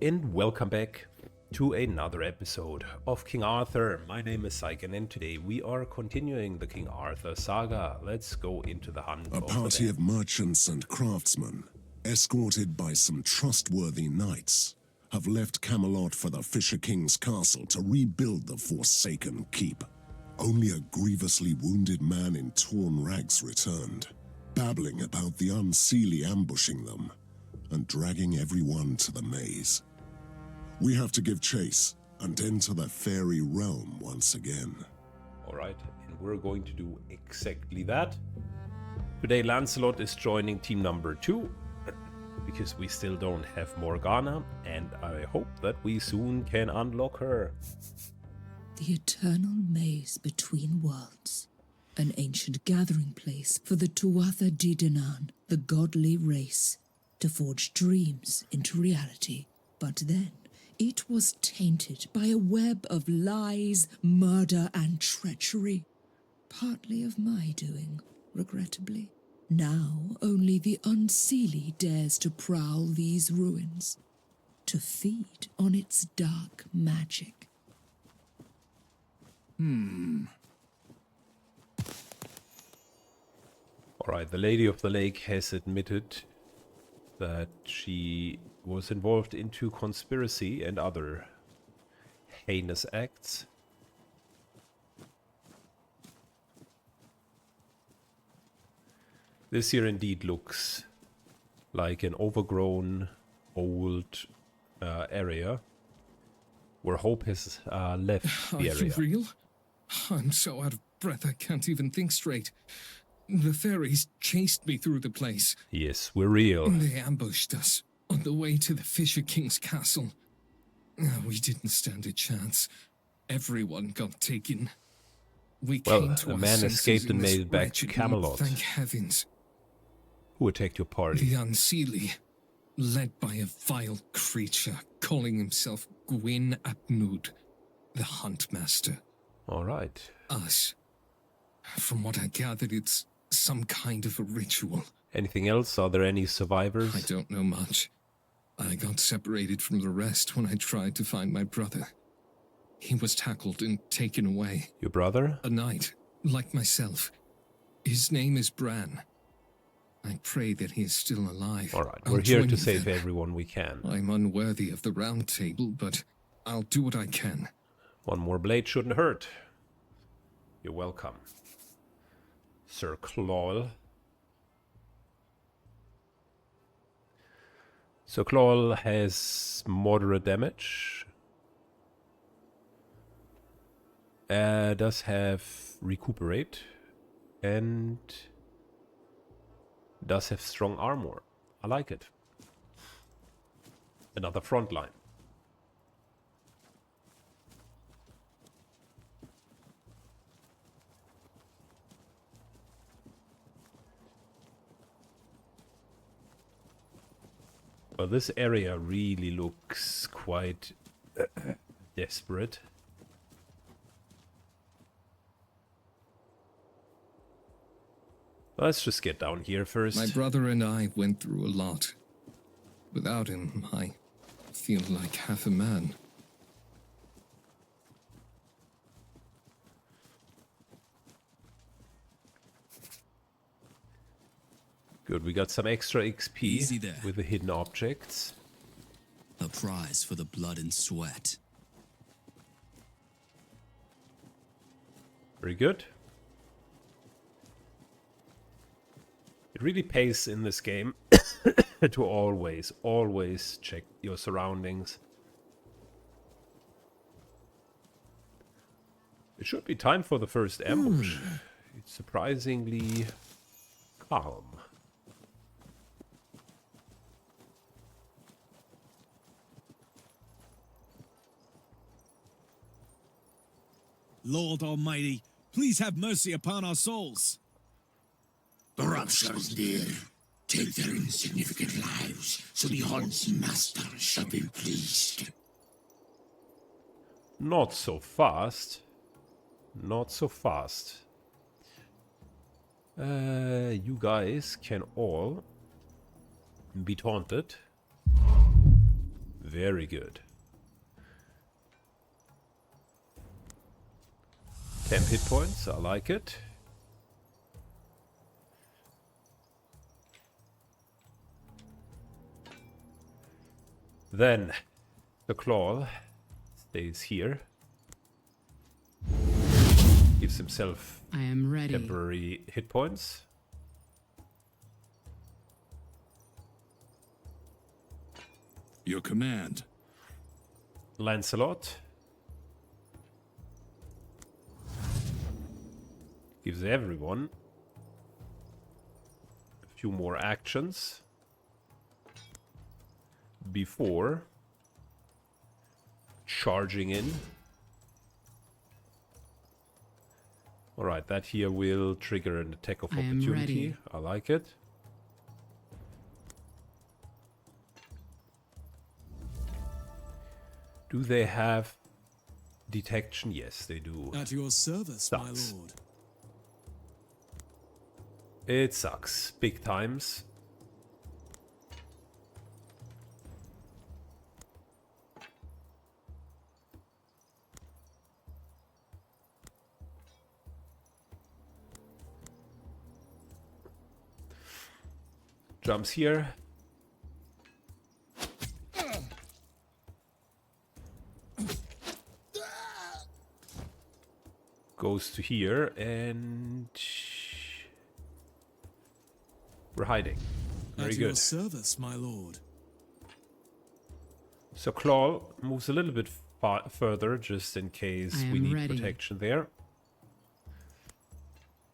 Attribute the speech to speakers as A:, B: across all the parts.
A: and welcome back to another episode of King Arthur. My name is Saiken and today we are continuing the King Arthur saga. Let's go into the hunt.
B: A party of merchants and craftsmen, escorted by some trustworthy knights, have left Camelot for the Fisher King's castle to rebuild the Forsaken Keep. Only a grievously wounded man in torn rags returned, babbling about the unseelie ambushing them and dragging everyone to the maze. We have to give chase and enter the fairy realm once again.
A: Alright, and we're going to do exactly that. Today Lancelot is joining team number 2, because we still don't have Morgana, and I hope that we soon can unlock her.
C: The eternal maze between worlds. An ancient gathering place for the Tuatha De Danann, the godly race, to forge dreams into reality. But then, it was tainted by a web of lies, murder, and treachery. Partly of my doing, regrettably. Now only the unseelie dares to prowl these ruins, to feed on its dark magic.
A: Alright, the Lady of the Lake has admitted that she was involved into conspiracy and other heinous acts. This here indeed looks like an overgrown, old area where Hope has left the area.
D: Are you real? I'm so out of breath I can't even think straight. The fairies chased me through the place.
A: Yes, we're real.
D: They ambushed us on the way to the Fisher King's castle. We didn't stand a chance. Everyone got taken. We came to
A: a man escaped and made it back to Camelot.
D: Thank heavens.
A: Who attacked your party?
D: The unseelie, led by a vile creature calling himself Gwyn ap Nudd, the Huntmaster.
A: All right.
D: Us. From what I gathered, it's some kind of a ritual.
A: Anything else? Are there any survivors?
D: I don't know much. I got separated from the rest when I tried to find my brother. He was tackled and taken away.
A: Your brother?
D: A knight, like myself. His name is Bran. I pray that he is still alive.
A: All right, we're here to save everyone we can.
D: I'm unworthy of the round table, but I'll do what I can.
A: One more blade shouldn't hurt. You're welcome, Sir Clawel. So Clawel has moderate damage. Does have recuperate. And does have strong armor. I like it. Another front line. Well, this area really looks quite desperate. Let's just get down here first.
D: My brother and I went through a lot. Without him, I feel like half a man.
A: Good, we got some extra XP
E: Easy there.
A: with the hidden objects.
E: A prize for the blood and sweat.
A: Very good. It really pays in this game to always check your surroundings. It should be time for the first ambush. It's surprisingly calm.
F: Lord Almighty, please have mercy upon our souls.
G: The rapture's near. Take their insignificant lives, so the Hunt's master shall be pleased.
A: Not so fast. Not so fast. You guys can all be taunted. Very good. 10 hit points, I like it. Then the claw stays here. Gives himself
H: I am ready.
A: temporary hit points.
F: Your command.
A: Lancelot gives everyone a few more actions before charging in. Alright, that here will trigger an attack of
H: I am
A: opportunity.
H: ready.
A: I like it. Do they have detection? Yes, they do.
F: At your service,
A: Sucks.
F: my lord.
A: It sucks. Big times. Jumps here. Goes to here and we're hiding. Very
F: At your
A: good.
F: service, my lord.
A: So Claw moves a little bit further just in case
H: I
A: we
H: am
A: need
H: ready.
A: protection there.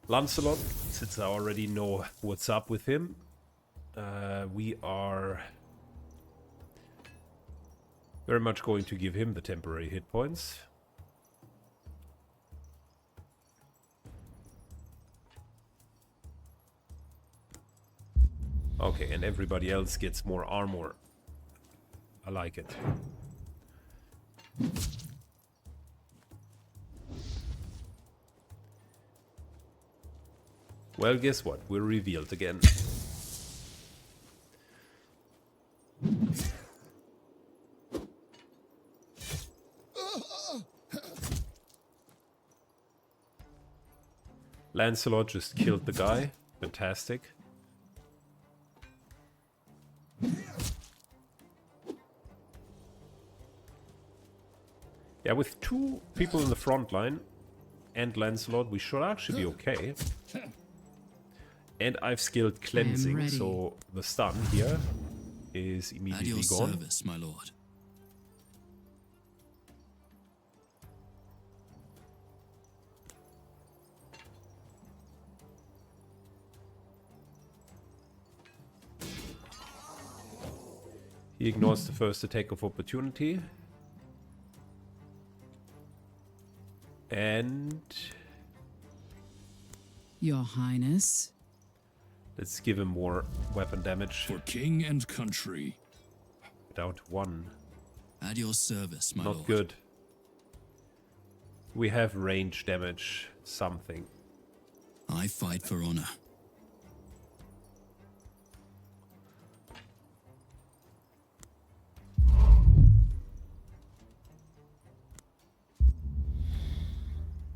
A: Lancelot, since I already know what's up with him, we are very much going to give him the temporary hit points. Okay, and everybody else gets more armor. I like it. Well, guess what? We're revealed again. Lancelot just killed the guy. Fantastic. Yeah, with 2 people in the front line and Lancelot, we should actually be okay. And I've skilled cleansing,
H: ready.
A: so the stun here is
E: At
A: immediately
E: your
A: gone.
E: service, my lord.
A: He ignores the first attack of opportunity. And
H: Your Highness.
A: let's give him more weapon damage.
F: For king and country.
A: Down to 1.
E: At your service, my
A: Not
E: lord.
A: good. We have range damage. Something.
E: I fight for honor.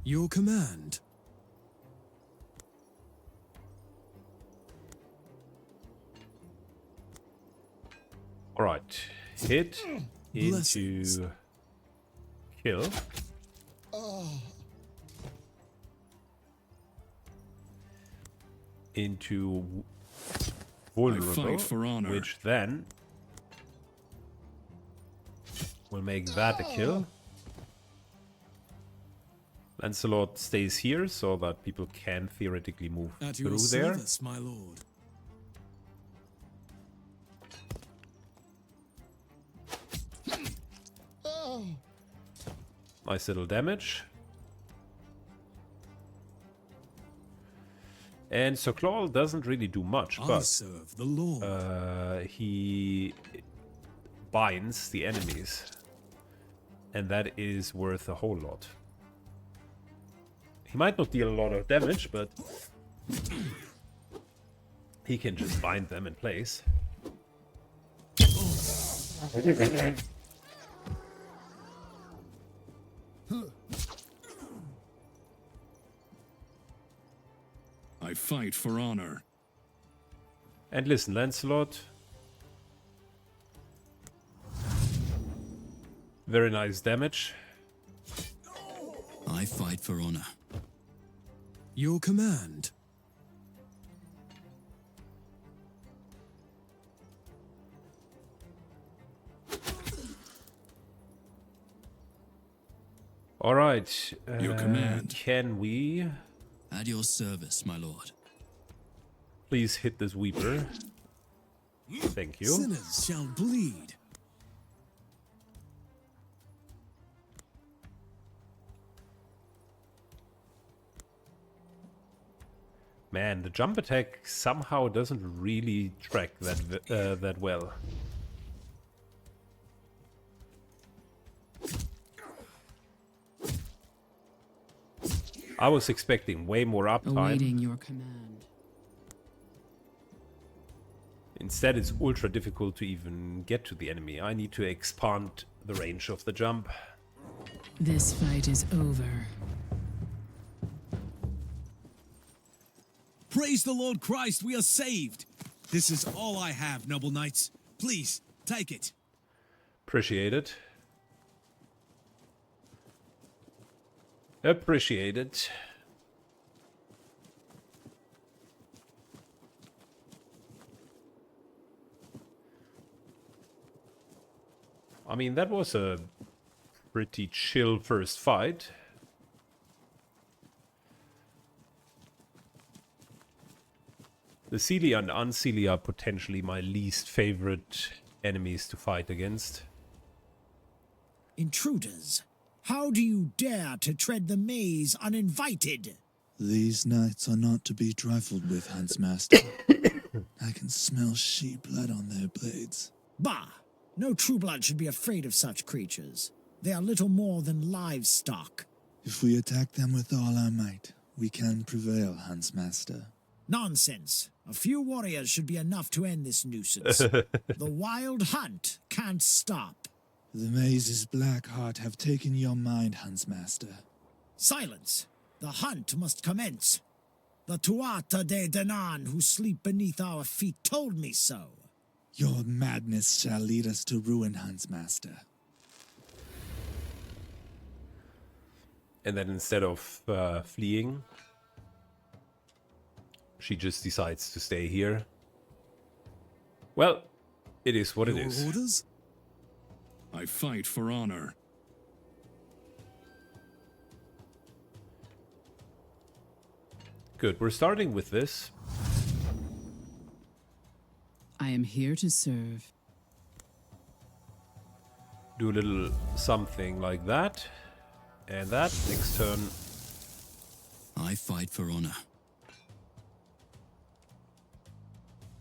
F: Your command.
A: Alright. Hit into
F: Blessings.
A: kill. Into vulnerable,
F: fight for honor.
A: which then will make that a kill. Lancelot stays here so that people can theoretically move
F: At your
A: through there.
F: service, my lord.
A: Nice little damage. And so Claw doesn't really do much,
F: I
A: but
F: serve the Lord.
A: he binds the enemies. And that is worth a whole lot. He might not deal a lot of damage, but he can just bind them in place.
F: I fight for honor.
A: And listen, Lancelot. Very nice damage.
E: I fight for honor.
F: Your command.
A: All right.
F: Your command.
A: Can we
E: At your service, my lord.
A: please hit this Weeper? Thank you.
F: Sinners shall bleed.
A: Man, the jump attack somehow doesn't really track that well. I was expecting way more uptime.
H: Awaiting your command.
A: Instead, it's ultra difficult to even get to the enemy. I need to expand the range of the jump.
H: This fight is over.
F: Praise the Lord Christ, we are saved. This is all I have, noble knights. Please, take it.
A: Appreciate it. Appreciate it. I mean, that was a pretty chill first fight. The Celia and Uncelia are potentially my least favorite enemies to fight against.
I: Intruders, how do you dare to tread the maze uninvited?
J: These knights are not to be trifled with, Huntsmaster. I can smell sheep blood on their blades.
I: Bah! No true blood should be afraid of such creatures. They are little more than livestock.
J: If we attack them with all our might, we can prevail, Huntsmaster.
I: Nonsense. A few warriors should be enough to end this nuisance. The wild hunt can't stop.
J: The maze's black heart have taken your mind, Huntsmaster.
I: Silence! The hunt must commence. The Tuatha de Danann who sleep beneath our feet told me so.
J: Your madness shall lead us to ruin, Huntsmaster.
A: And then instead of fleeing, she just decides to stay here. Well, it is what it is.
F: Your orders? I fight for honor.
A: Good, we're starting with this.
H: I am here to serve.
A: Do a little something like that. And that. Next turn.
E: I fight for honor.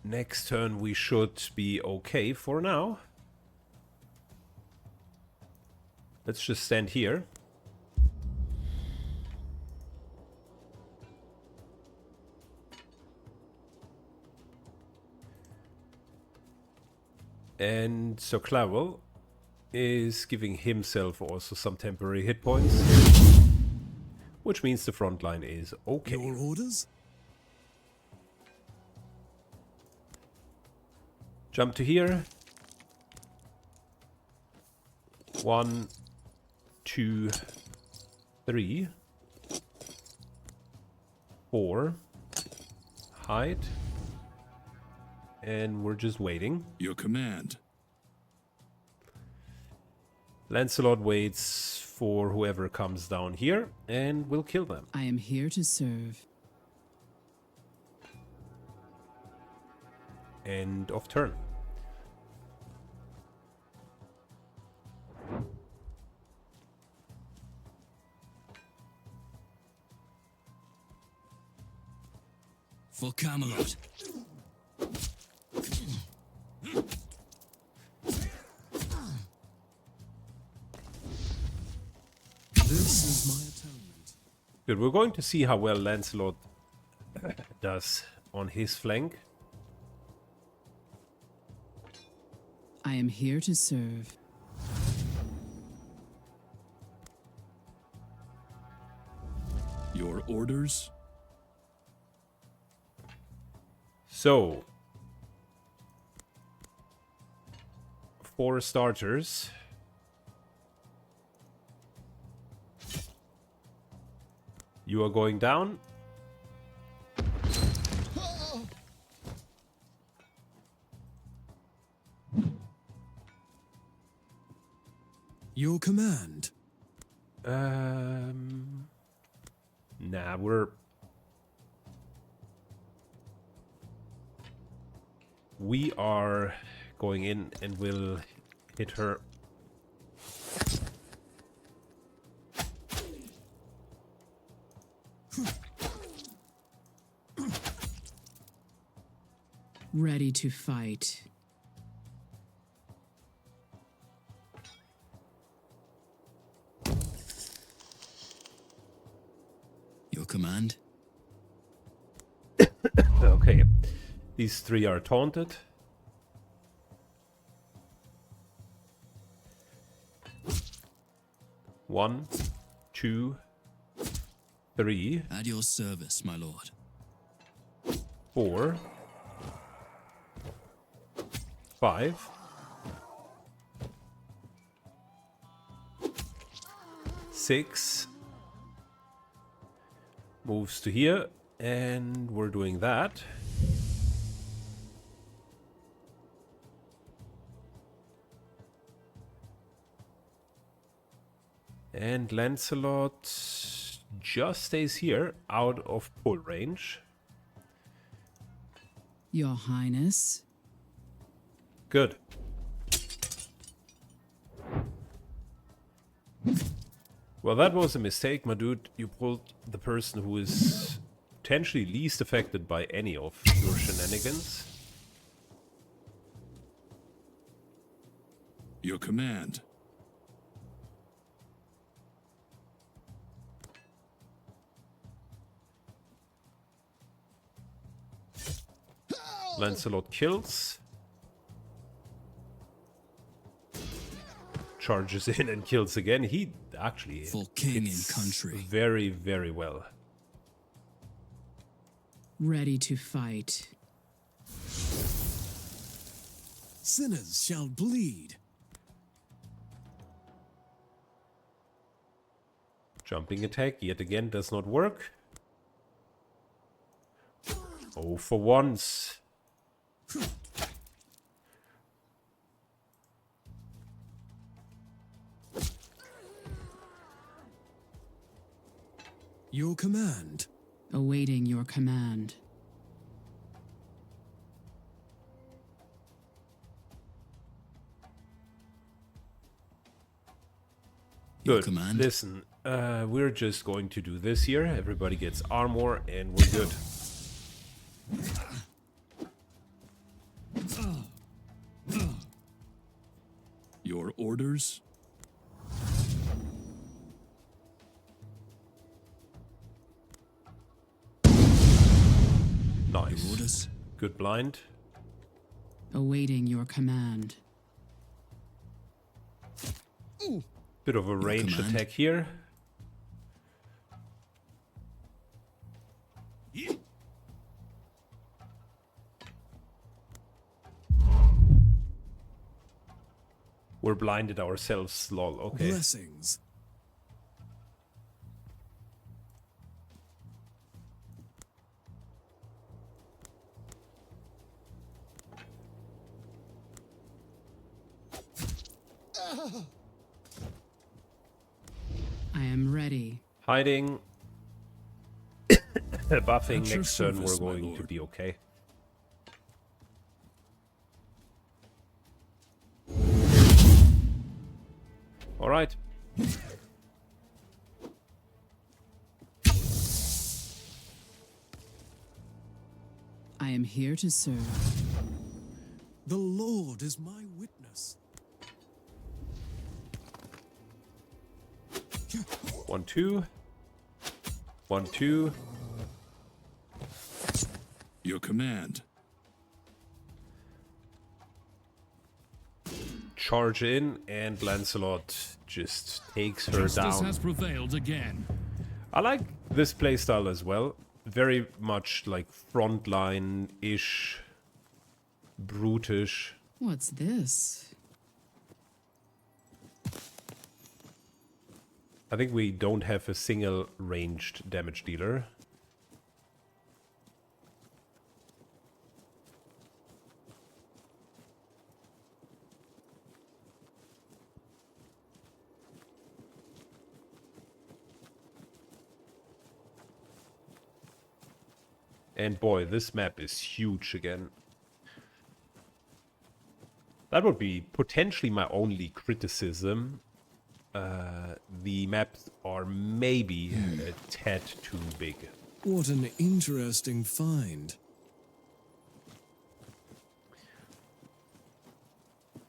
A: Next turn we should be okay for now. Let's just stand here. And Sir Clavel is giving himself also some temporary hit points, which means the front line is okay.
F: Your orders?
A: Jump to here. 1, 2, 3, 4. Hide. And we're just waiting.
F: Your command.
A: Lancelot waits for whoever comes down here, and we'll kill them.
H: I am here to serve.
A: End of turn.
E: For Camelot.
F: This is my atonement.
A: Good, we're going to see how well Lancelot does on his flank.
H: I am here to serve.
F: Your orders?
A: So, for starters, you are going down.
F: Your command.
A: Nah, we are going in and we'll hit her.
H: Ready to fight.
E: Your command?
A: Okay, these three are taunted. One, two, three.
E: At your service, my lord.
A: 4, 5, 6. Moves to here, and we're doing that. And Lancelot just stays here, out of pull range.
H: Your Highness.
A: Good. Well, that was a mistake, my dude. You pulled the person who is potentially least affected by any of your shenanigans.
F: Your command.
A: Lancelot kills. Charges in and kills again. He actually
E: For king and
A: hits
E: country.
A: very, very well.
H: Ready to fight.
F: Sinners shall bleed.
A: Jumping attack yet again does not work. Oh, for once.
F: Your command.
H: Awaiting your command.
E: Your
A: Good.
E: command.
A: Listen, we're just going to do this here. Everybody gets armor and we're good.
F: Your orders.
A: Nice.
E: Your orders.
A: Good blind.
H: Awaiting your command.
A: Bit of a ranged
E: command.
A: attack here. We're blinded ourselves, lol. Okay.
F: Blessings.
H: I am ready.
A: Hiding. Buffing
F: At your
A: next turn,
F: service,
A: we're
F: my
A: going to
F: lord.
A: be okay. Alright.
H: I am here to serve.
F: The Lord is my witness.
A: 1, 2. 1, 2.
F: Your command.
A: Charge in, and Lancelot just takes her
F: Justice
A: down.
F: has prevailed again.
A: I like this playstyle as well. Very much like frontline-ish, brutish.
H: What's this?
A: I think we don't have a single ranged damage dealer. And boy, this map is huge again. That would be potentially my only criticism. The maps are maybe a tad too big.
F: What an interesting find.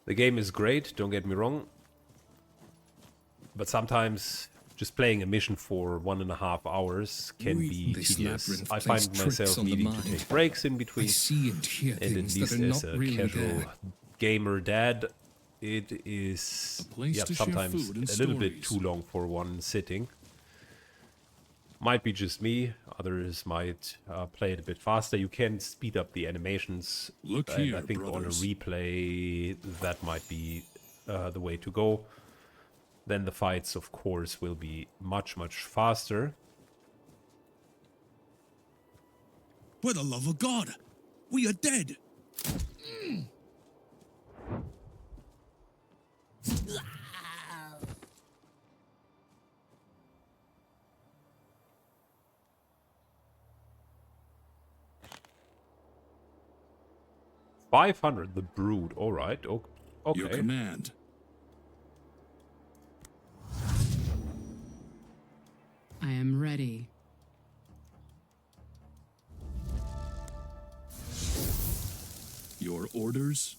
A: The game is great, don't get me wrong. But sometimes just playing a mission for 1.5 hours can be
D: This
A: tedious.
D: labyrinth
A: I
D: plays
A: find
D: tricks
A: myself
D: on the
A: needing to
D: mind.
A: take breaks in
D: I
A: between.
D: see and hear
A: And at
D: things
A: least
D: that are
A: as
D: not
A: a
D: really
A: casual
D: there.
A: gamer dad, it is
F: place to share
A: sometimes
F: food and
A: a little bit
F: stories.
A: too long for one sitting. Might be just me, others might play it a bit faster. You can speed up the animations.
F: Look
A: And I
F: here,
A: think on a
F: brothers.
A: replay that might be the way to go. Then the fights, of course, will be much, much faster.
F: For the love of God, we are dead.
A: 500, the brood. All right.
F: Your
A: Okay.
F: command.
H: I am ready.
F: Your orders.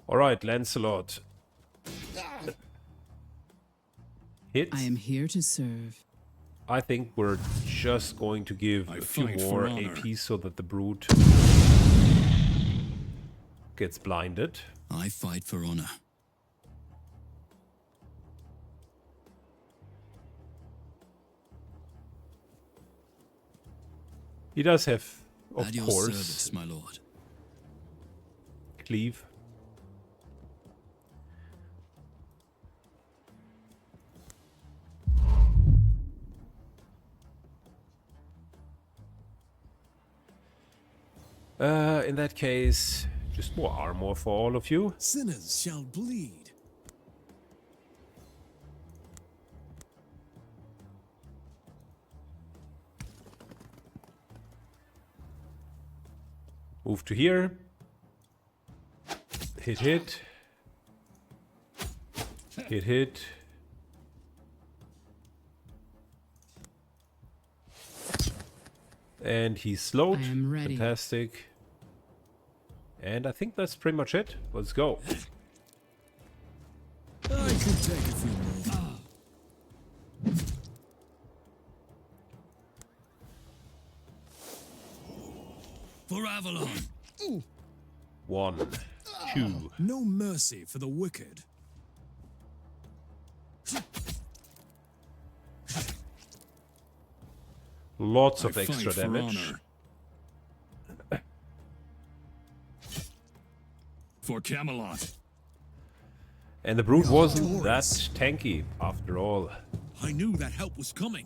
A: All right, Lancelot. Hits.
H: I am here to serve.
A: I think we're just going to give
F: I
A: a few
F: fight for
A: more
F: honor.
A: AP so that the brute gets blinded.
E: I fight for honor.
A: He does have, of
E: At your
A: course,
E: service, my lord.
A: cleave. In that case, just more armor for all of you.
F: Sinners shall bleed.
A: Move to here. Hit, hit. Hit, hit. And he's slowed.
H: I am ready.
A: Fantastic. And I think that's pretty much it. Let's go.
F: I could take a few more. For Avalon.
A: 1, 2.
F: No mercy for the wicked.
A: Lots
F: I
A: of
F: fight
A: extra
F: for
A: damage.
F: honor. For Camelot.
A: And the brute wasn't that tanky after all.
F: I knew that help was coming.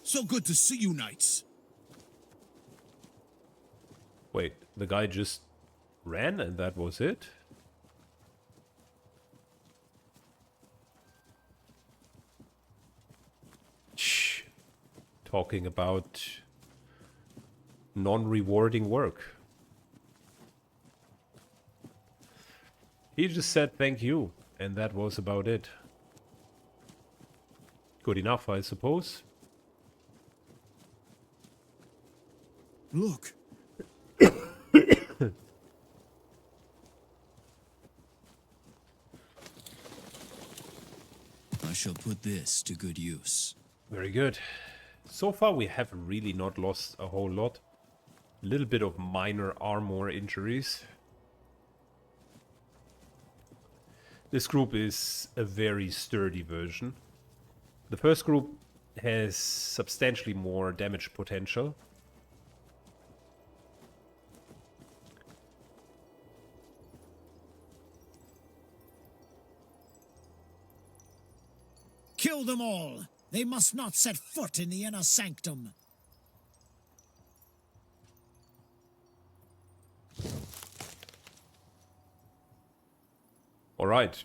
F: So good to see you, knights.
A: Wait, the guy just ran and that was it? Shh. Talking about non-rewarding work. He just said thank you, and that was about it. Good enough, I suppose.
F: Look.
E: I shall put this to good use.
A: Very good. So far we have really not lost a whole lot. A little bit of minor armor injuries. This group is a very sturdy version. The first group has substantially more damage potential.
I: Kill them all! They must not set foot in the inner sanctum.
A: All right.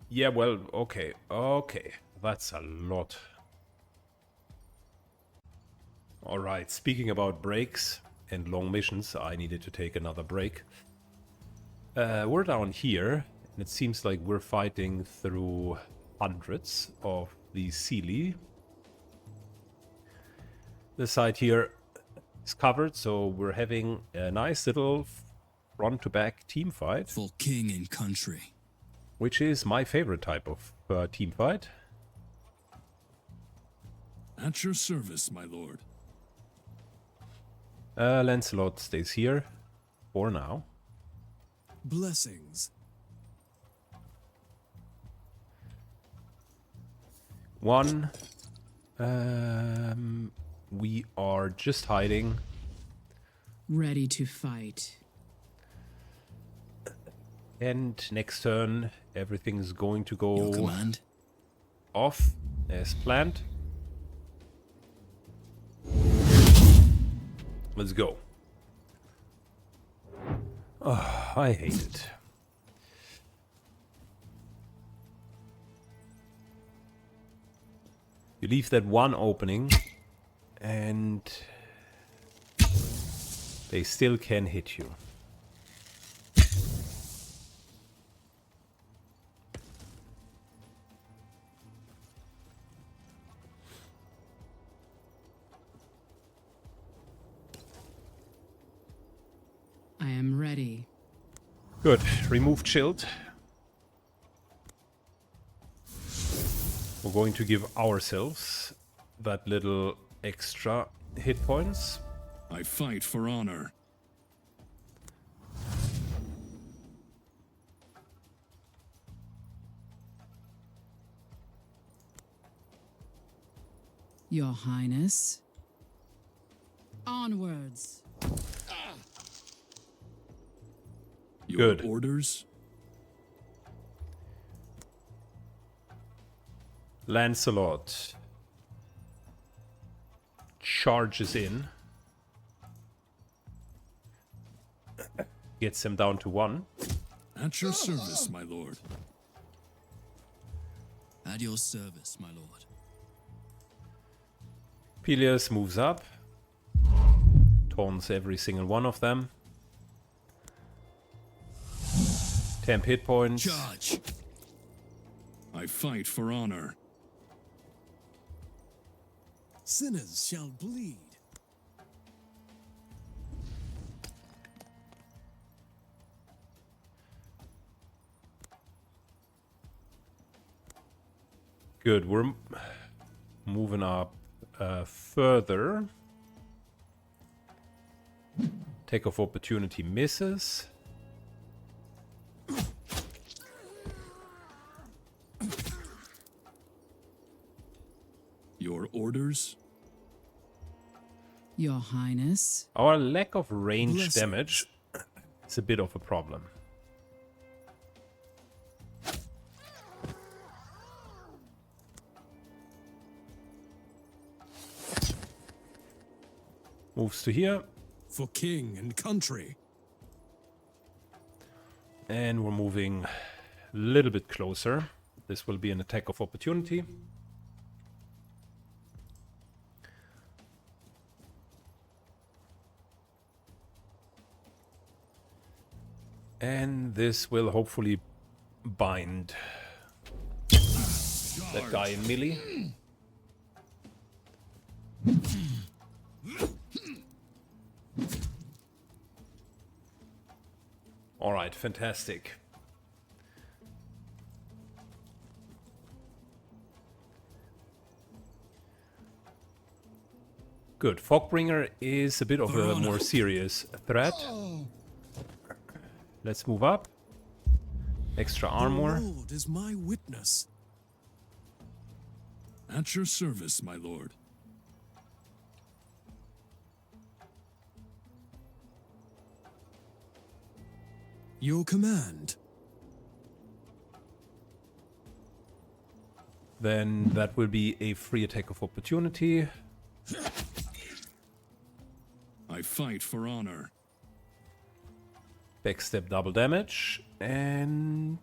A: Yeah, well, okay. Okay. That's a lot. All right. Speaking about breaks and long missions, I needed to take another break. We're down here, and it seems like we're fighting through hundreds of these Sealy. This side here is covered, so we're having a nice little front-to-back team fight.
E: For king and country.
A: Which is my favorite type of team fight.
B: At your service, my lord.
A: Lancelot stays here for now.
F: Blessings.
A: One. We are just hiding.
H: Ready to fight.
A: And next turn, everything's going to
E: Your
A: go
E: command?
A: off as planned. Let's go. Oh, I hate it. You leave that one opening and they still can hit you.
H: I am ready.
A: Good. Remove shield. We're going to give ourselves that little extra hit points.
B: I fight for honor.
H: Your Highness. Onwards.
B: Your
A: Good.
B: orders?
A: Lancelot charges in. Gets him down to 1.
B: At your service, my lord.
E: At your service, my lord.
A: Peleus moves up. Taunts every single one of them. Temp hit points.
E: Charge!
B: I fight for honor.
F: Sinners shall bleed.
A: Good, we're moving up further. Take of opportunity misses.
B: Your orders?
H: Your Highness.
A: Our lack of range
F: Blessings.
A: damage is a bit of a problem. Moves to here.
F: For king and country.
A: And we're moving a little bit closer. This will be an attack of opportunity. And this will hopefully bind that guy in melee. Alright, fantastic. Good. Fogbringer is a bit of a more serious threat. Let's move up. Extra armor.
F: The Lord is my witness.
B: At your service, my lord.
F: Your command.
A: Then that will be a free attack of opportunity.
B: I fight for honor.
A: Backstep double damage. And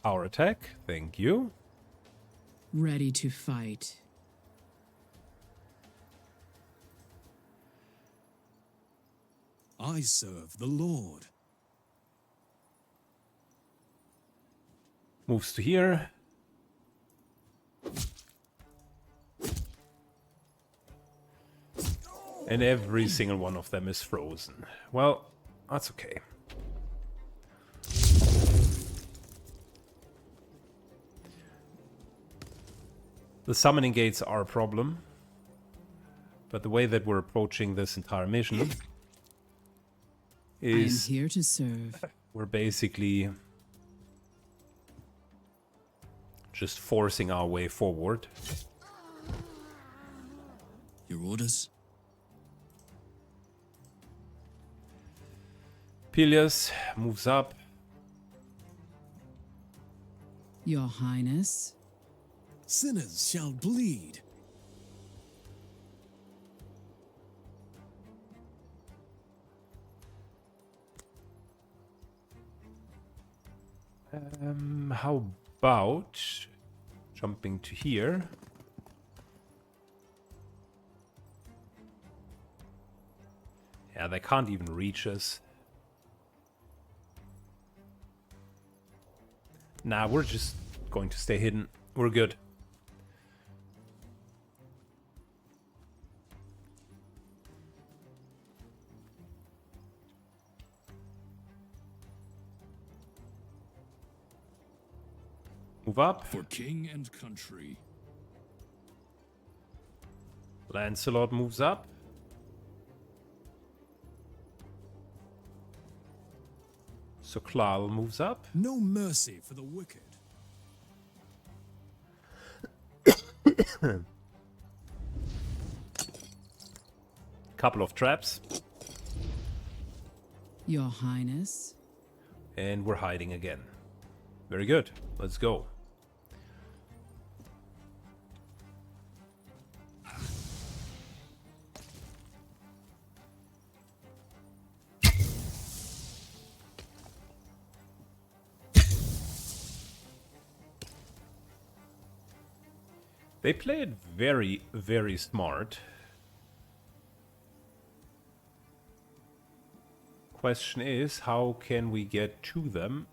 A: our attack. Thank you.
H: Ready to fight.
F: I serve the Lord.
A: Moves to here. And every single one of them is frozen. Well, that's okay. The summoning gates are a problem. But the way that we're approaching this entire mission is
H: I am here to serve.
A: we're basically just forcing our way forward.
E: Your orders?
A: Pelias moves up.
H: Your Highness.
F: Sinners shall bleed.
A: How about jumping to here? Yeah, they can't even reach us. Nah, we're just going to stay hidden. We're good. Move up.
B: For king and country.
A: Lancelot moves up. So Klal moves up.
F: No mercy for the wicked.
A: Couple of traps.
H: Your Highness.
A: And we're hiding again. Very good. Let's go. They played very, very smart. Question is, how can we get to them?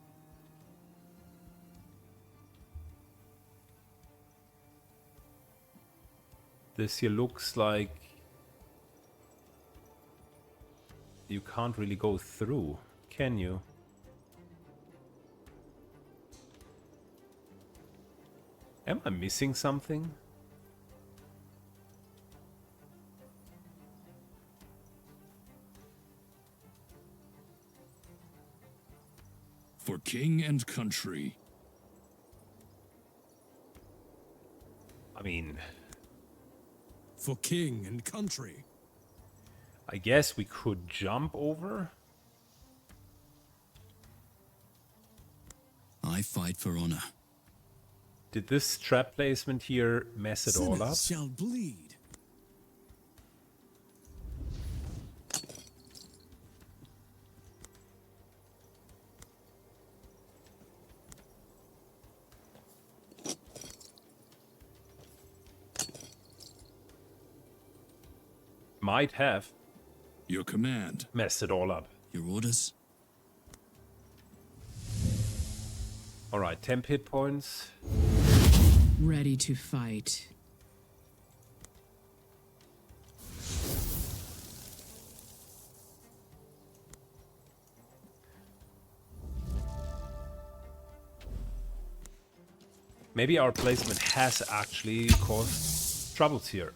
A: This here looks like you can't really go through, can you? Am I missing something?
B: For king and country.
A: I mean,
F: For king and country.
A: I guess we could jump over.
E: I fight for honor.
A: Did this trap placement here mess it all up?
F: Sinners shall bleed.
A: Might have
B: Your command.
A: messed it all up.
E: Your orders?
A: Alright, temp hit points.
H: Ready to fight.
A: Maybe our placement has actually caused troubles here.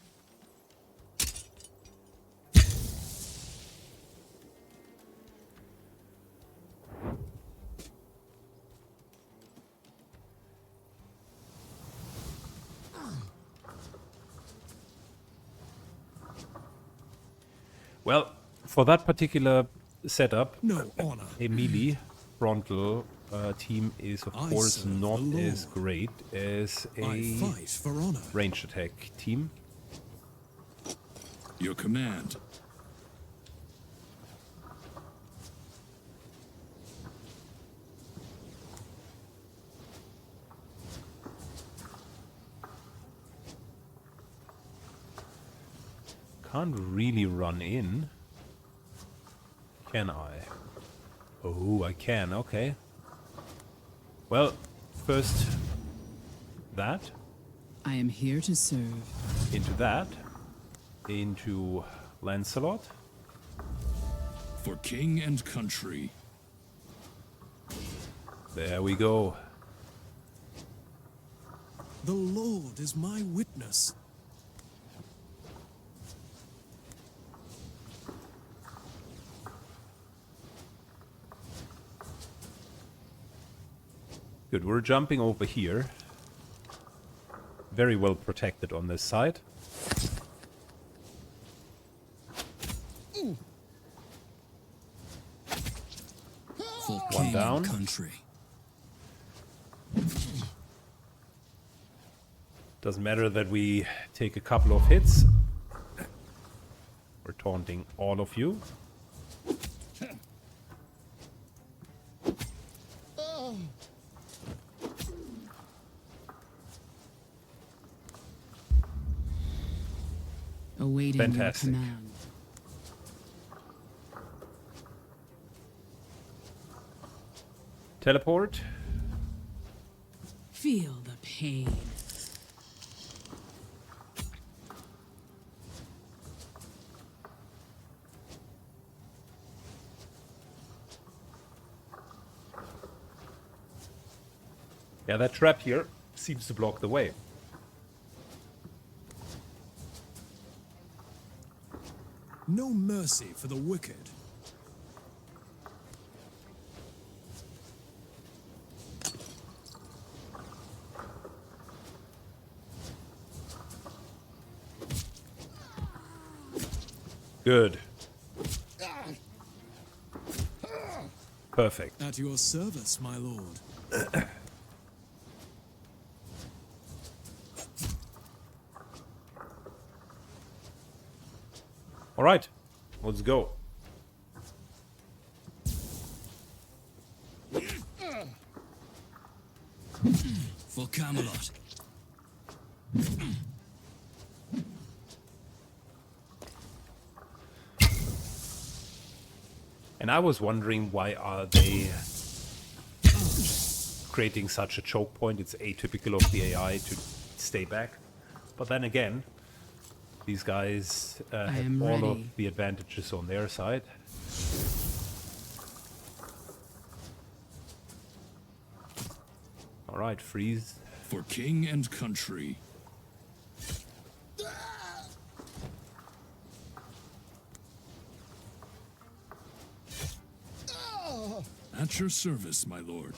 A: Well, for that particular setup,
F: No honor.
A: a melee frontal team is of
F: I
A: course
F: serve
A: not
F: the
A: as
F: Lord.
A: great as
F: I
A: a
F: fight for honor.
A: range attack team.
G: Your command.
A: Can't really run in. Can I? Oh, I can, okay. Well, first that,
H: I am here to serve.
A: into that, into Lancelot.
G: For king and country.
A: There we go.
F: The Lord is my witness.
A: Good, we're jumping over here. Very well protected on this side.
E: For
A: One
E: king
A: down.
E: and country.
A: Doesn't matter that we take a couple of hits. We're taunting all of you.
H: Awaiting
A: Fantastic.
H: your command.
A: Teleport.
H: Feel the pain.
A: Yeah, that trap here seems to block the way.
F: No mercy for the wicked.
A: Good. Perfect.
F: At your service, my lord.
A: All right, let's go.
E: For Camelot.
A: And I was wondering, why are they creating such a choke point? It's atypical of the AI to stay back. But then again, these guys have
H: am
A: all of
H: ready.
A: the advantages on their side. All right, freeze.
G: For king and country. At your service, my lord.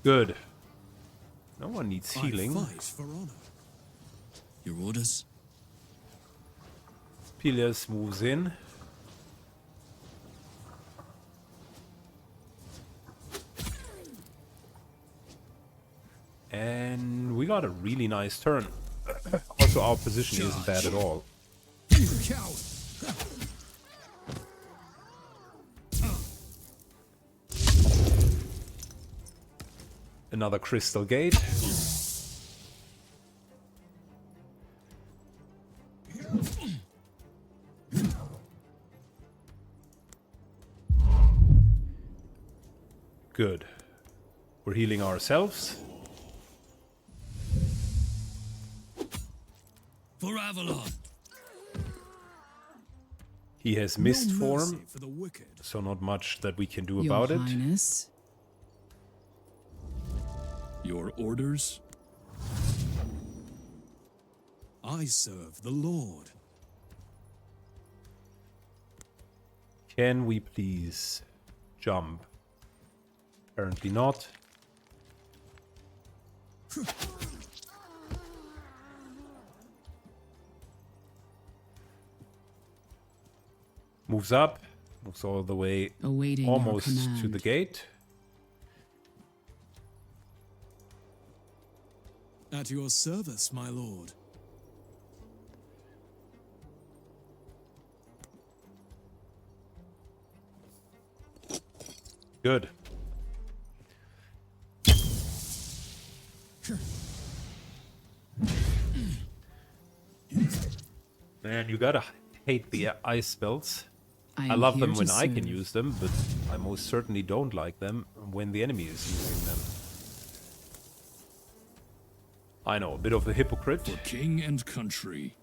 A: Good. No one needs
F: I
A: healing.
F: fight for honor.
E: Your orders?
A: Pelias moves in. And we got a really nice turn. Also, our position isn't bad at all.
F: You coward!
A: Another crystal gate. Good. We're healing ourselves.
E: For Avalon.
A: He has missed
F: No mercy
A: form,
F: for the wicked.
A: so not much that we can do
H: Your
A: about it.
H: Highness.
G: Your orders?
F: I serve the Lord.
A: Can we please jump Apparently not. Moves up. Moves all the way
H: Awaiting your
A: almost to
H: command.
A: the gate.
F: At your service, my lord.
A: Good. Man, you gotta hate the ice spells. I
H: am
A: love
H: here
A: them
H: to
A: when I can
H: serve.
A: use them, but I most certainly don't like them when the enemy is using them. I know, a bit of a hypocrite.
D: For king and country.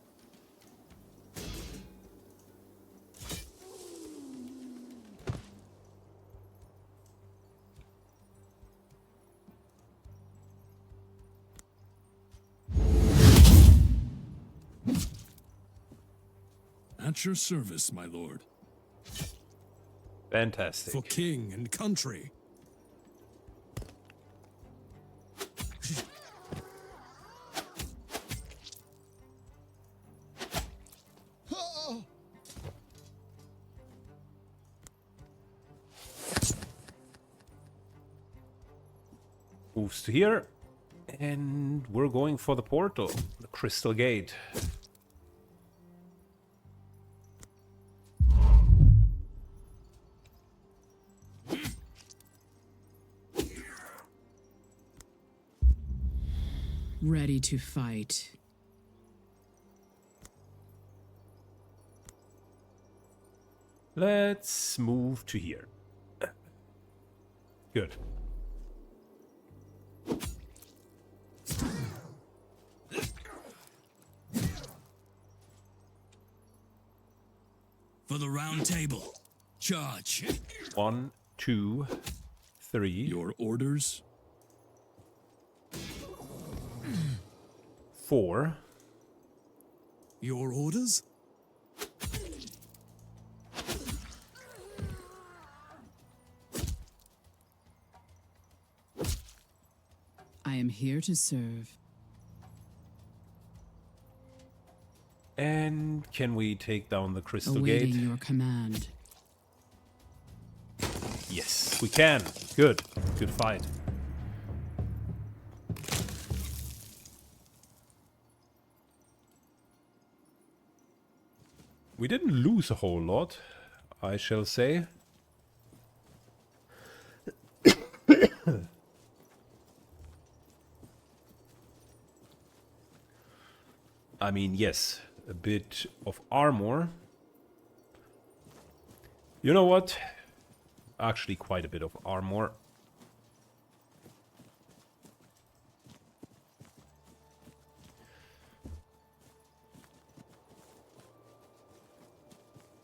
D: At your service, my lord.
A: Fantastic.
F: For king and country.
A: Moves to here. And we're going for the portal, the crystal gate.
H: Ready to fight.
A: Let's move to here. Good.
F: For the round table. Charge.
A: 1, 2, 3.
D: Your orders?
A: 4.
F: Your orders?
H: I am here to serve.
A: And can we take down the crystal
H: Awaiting
A: gate?
H: your command.
A: Yes, we can. Good. Good fight. We didn't lose a whole lot, I shall say. I mean, yes, a bit of armor. You know what? Actually, quite a bit of armor.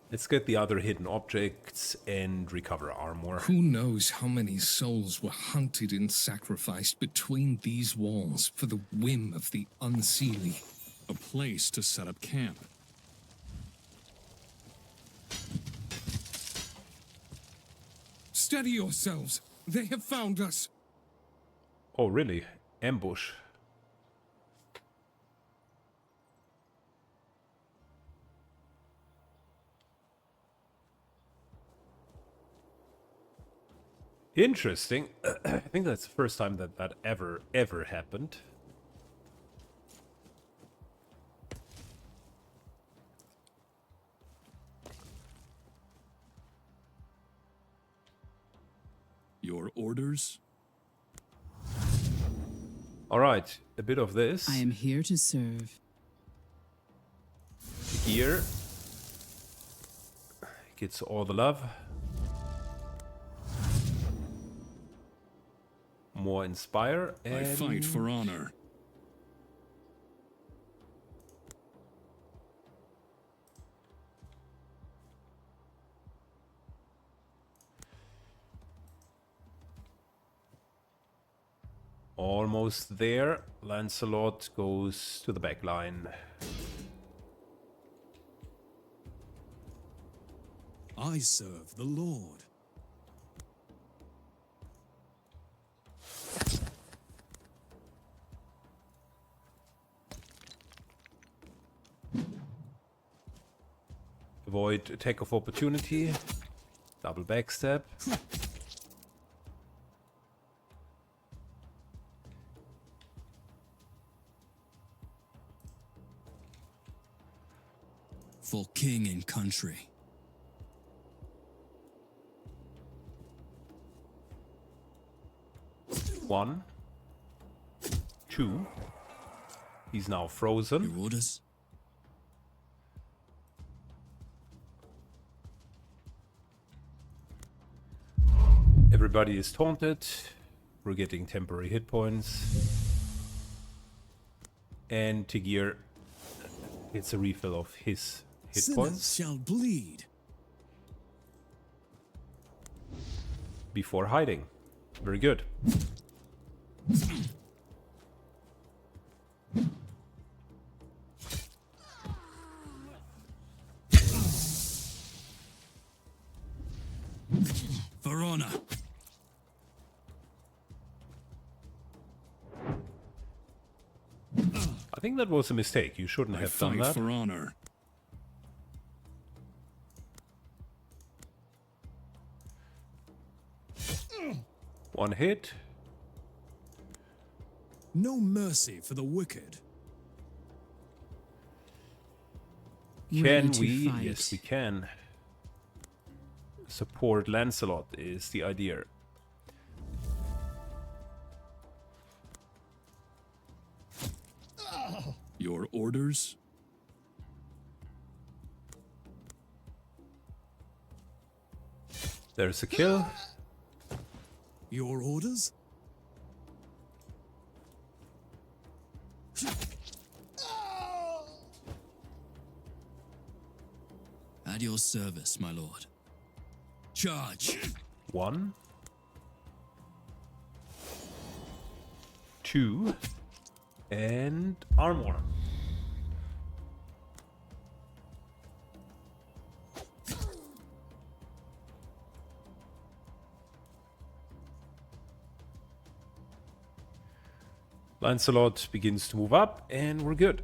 A: Let's get the other hidden objects and recover armor.
D: Who knows how many souls were hunted and sacrificed between these walls for the whim of the unseelie.
K: A place to set up camp.
D: Steady yourselves. They have found us.
A: Oh, really? Ambush. Interesting. I think that's the first time that that ever happened.
K: Your orders?
A: All right, a bit of this.
H: I am here to serve.
A: Here. Gets all the love. More inspire. And
K: I fight for honor.
A: almost there. Lancelot goes to the back line.
F: I serve the Lord.
A: Avoid attack of opportunity. Double backstab.
E: For king and country.
A: One. Two. He's now frozen.
E: Your orders?
A: Everybody is taunted. We're getting temporary hit points. And Tigir gets a refill of his hit points
F: shall bleed.
A: before hiding. Very good.
E: For honor.
A: I think that was a mistake. You shouldn't
K: I
A: have done
K: fight
A: that.
K: for honor.
A: One hit.
F: No mercy for the wicked.
A: Can
H: Ready to
A: we?
H: fight.
A: Yes, we can. Support Lancelot is the idea.
K: Your orders?
A: There's a kill.
F: Your orders?
E: At your service, my lord. Charge!
A: One. Two. And armor. Lancelot begins to move up, and we're good.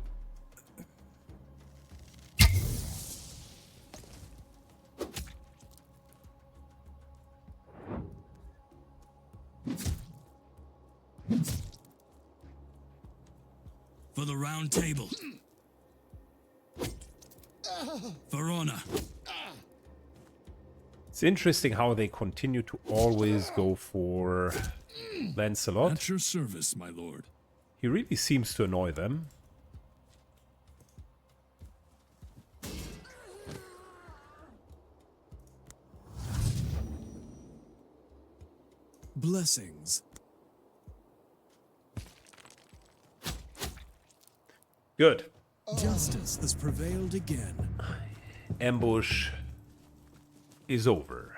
E: For the round table. For honor.
A: It's interesting how they continue to always go for Lancelot.
K: At your service, my lord.
A: He really seems to annoy them.
F: Blessings.
A: Good.
F: Justice has prevailed again.
A: Ambush is over.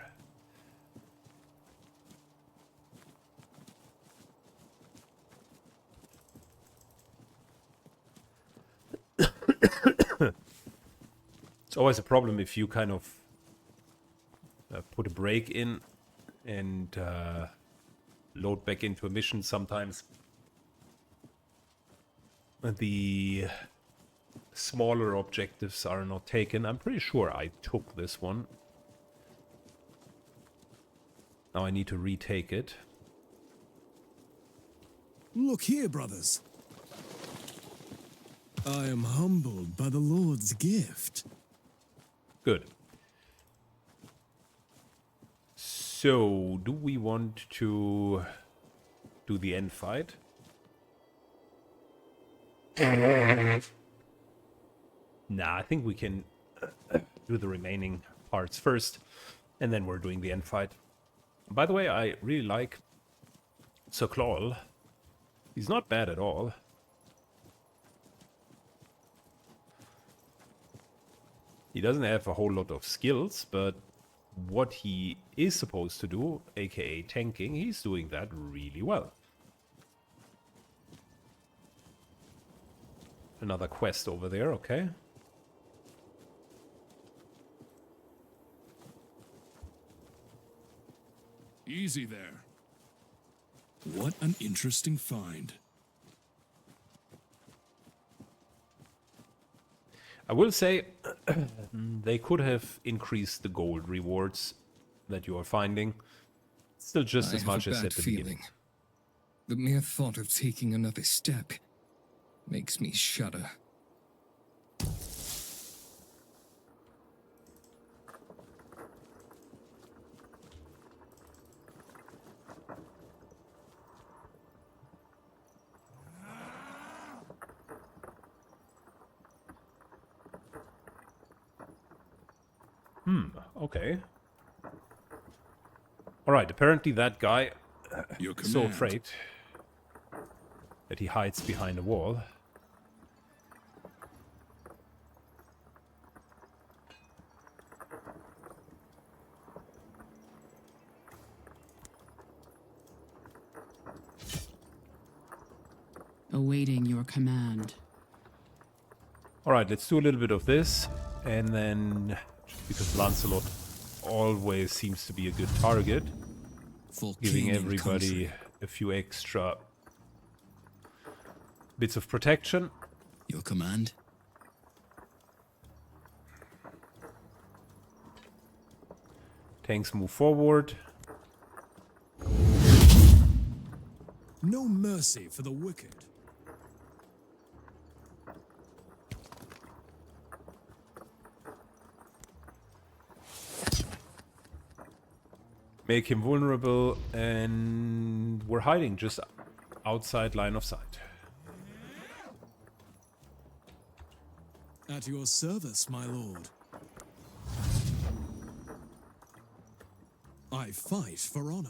A: It's always a problem if you kind of put a break in and load back into a mission. Sometimes the smaller objectives are not taken. I'm pretty sure I took this one. Now I need to retake it.
F: Look here, brothers. I am humbled by the Lord's gift.
A: Good. So, do we want to do the end fight? Nah, I think we can do the remaining parts first, and then we're doing the end fight. By the way, I really like Sir Claw. He's not bad at all. He doesn't have a whole lot of skills, but what he is supposed to do, aka tanking, he's doing that really well. Another quest over there, okay.
K: Easy there. What an interesting find.
A: I will say, They could have increased the gold rewards that you are finding. Still just
D: I
A: as
D: have
A: much
D: a
A: as
D: bad
A: at the
D: feeling.
A: beginning.
D: The mere thought of taking another step makes me shudder.
A: Okay. Alright, apparently that guy
K: Your
A: is so
K: command.
A: afraid that he hides behind a wall.
H: Awaiting your command.
A: Alright, let's do a little bit of this, and then, just because Lancelot always seems to be a good target,
E: For
A: giving
E: king and
A: everybody
E: country.
A: a few extra bits of protection.
E: Your command?
A: Tanks move forward.
F: No mercy for the wicked.
A: Make him vulnerable, and we're hiding just outside line of sight.
F: At your service, my lord. I fight for honor.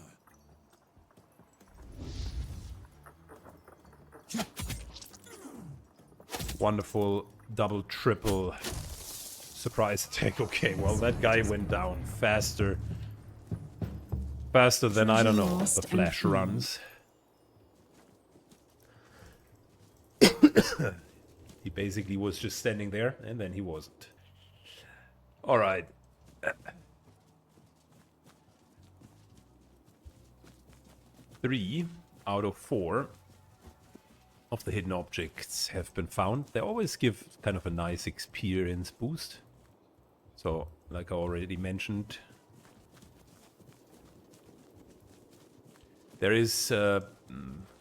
A: Wonderful double, triple surprise attack. Okay, well, that guy went down faster. Faster than, I don't know,
H: Lost
A: the
H: and
A: Flash
H: found.
A: runs. He basically was just standing there, and then he wasn't. Alright. 3 out of 4 of the hidden objects have been found. They always give kind of a nice experience boost. So, like I already mentioned, there is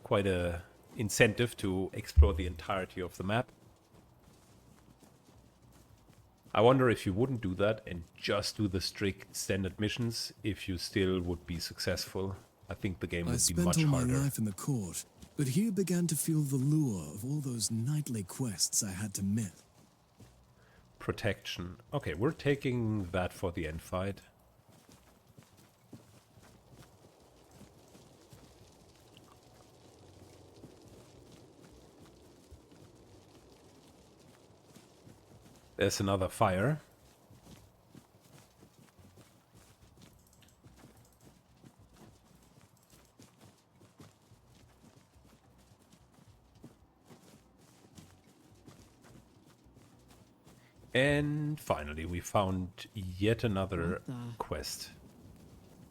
A: quite a incentive to explore the entirety of the map. I wonder if you wouldn't do that and just do the strict standard missions, if you still would be successful. I think the game
F: I
A: would be
F: spent
A: much
F: all
A: harder.
F: my life in the court, but here began to feel the lure of all those nightly quests I had to miss.
A: Protection. Okay, we're taking that for the end fight. There's another fire. And finally, we found yet another
H: What the-
A: quest.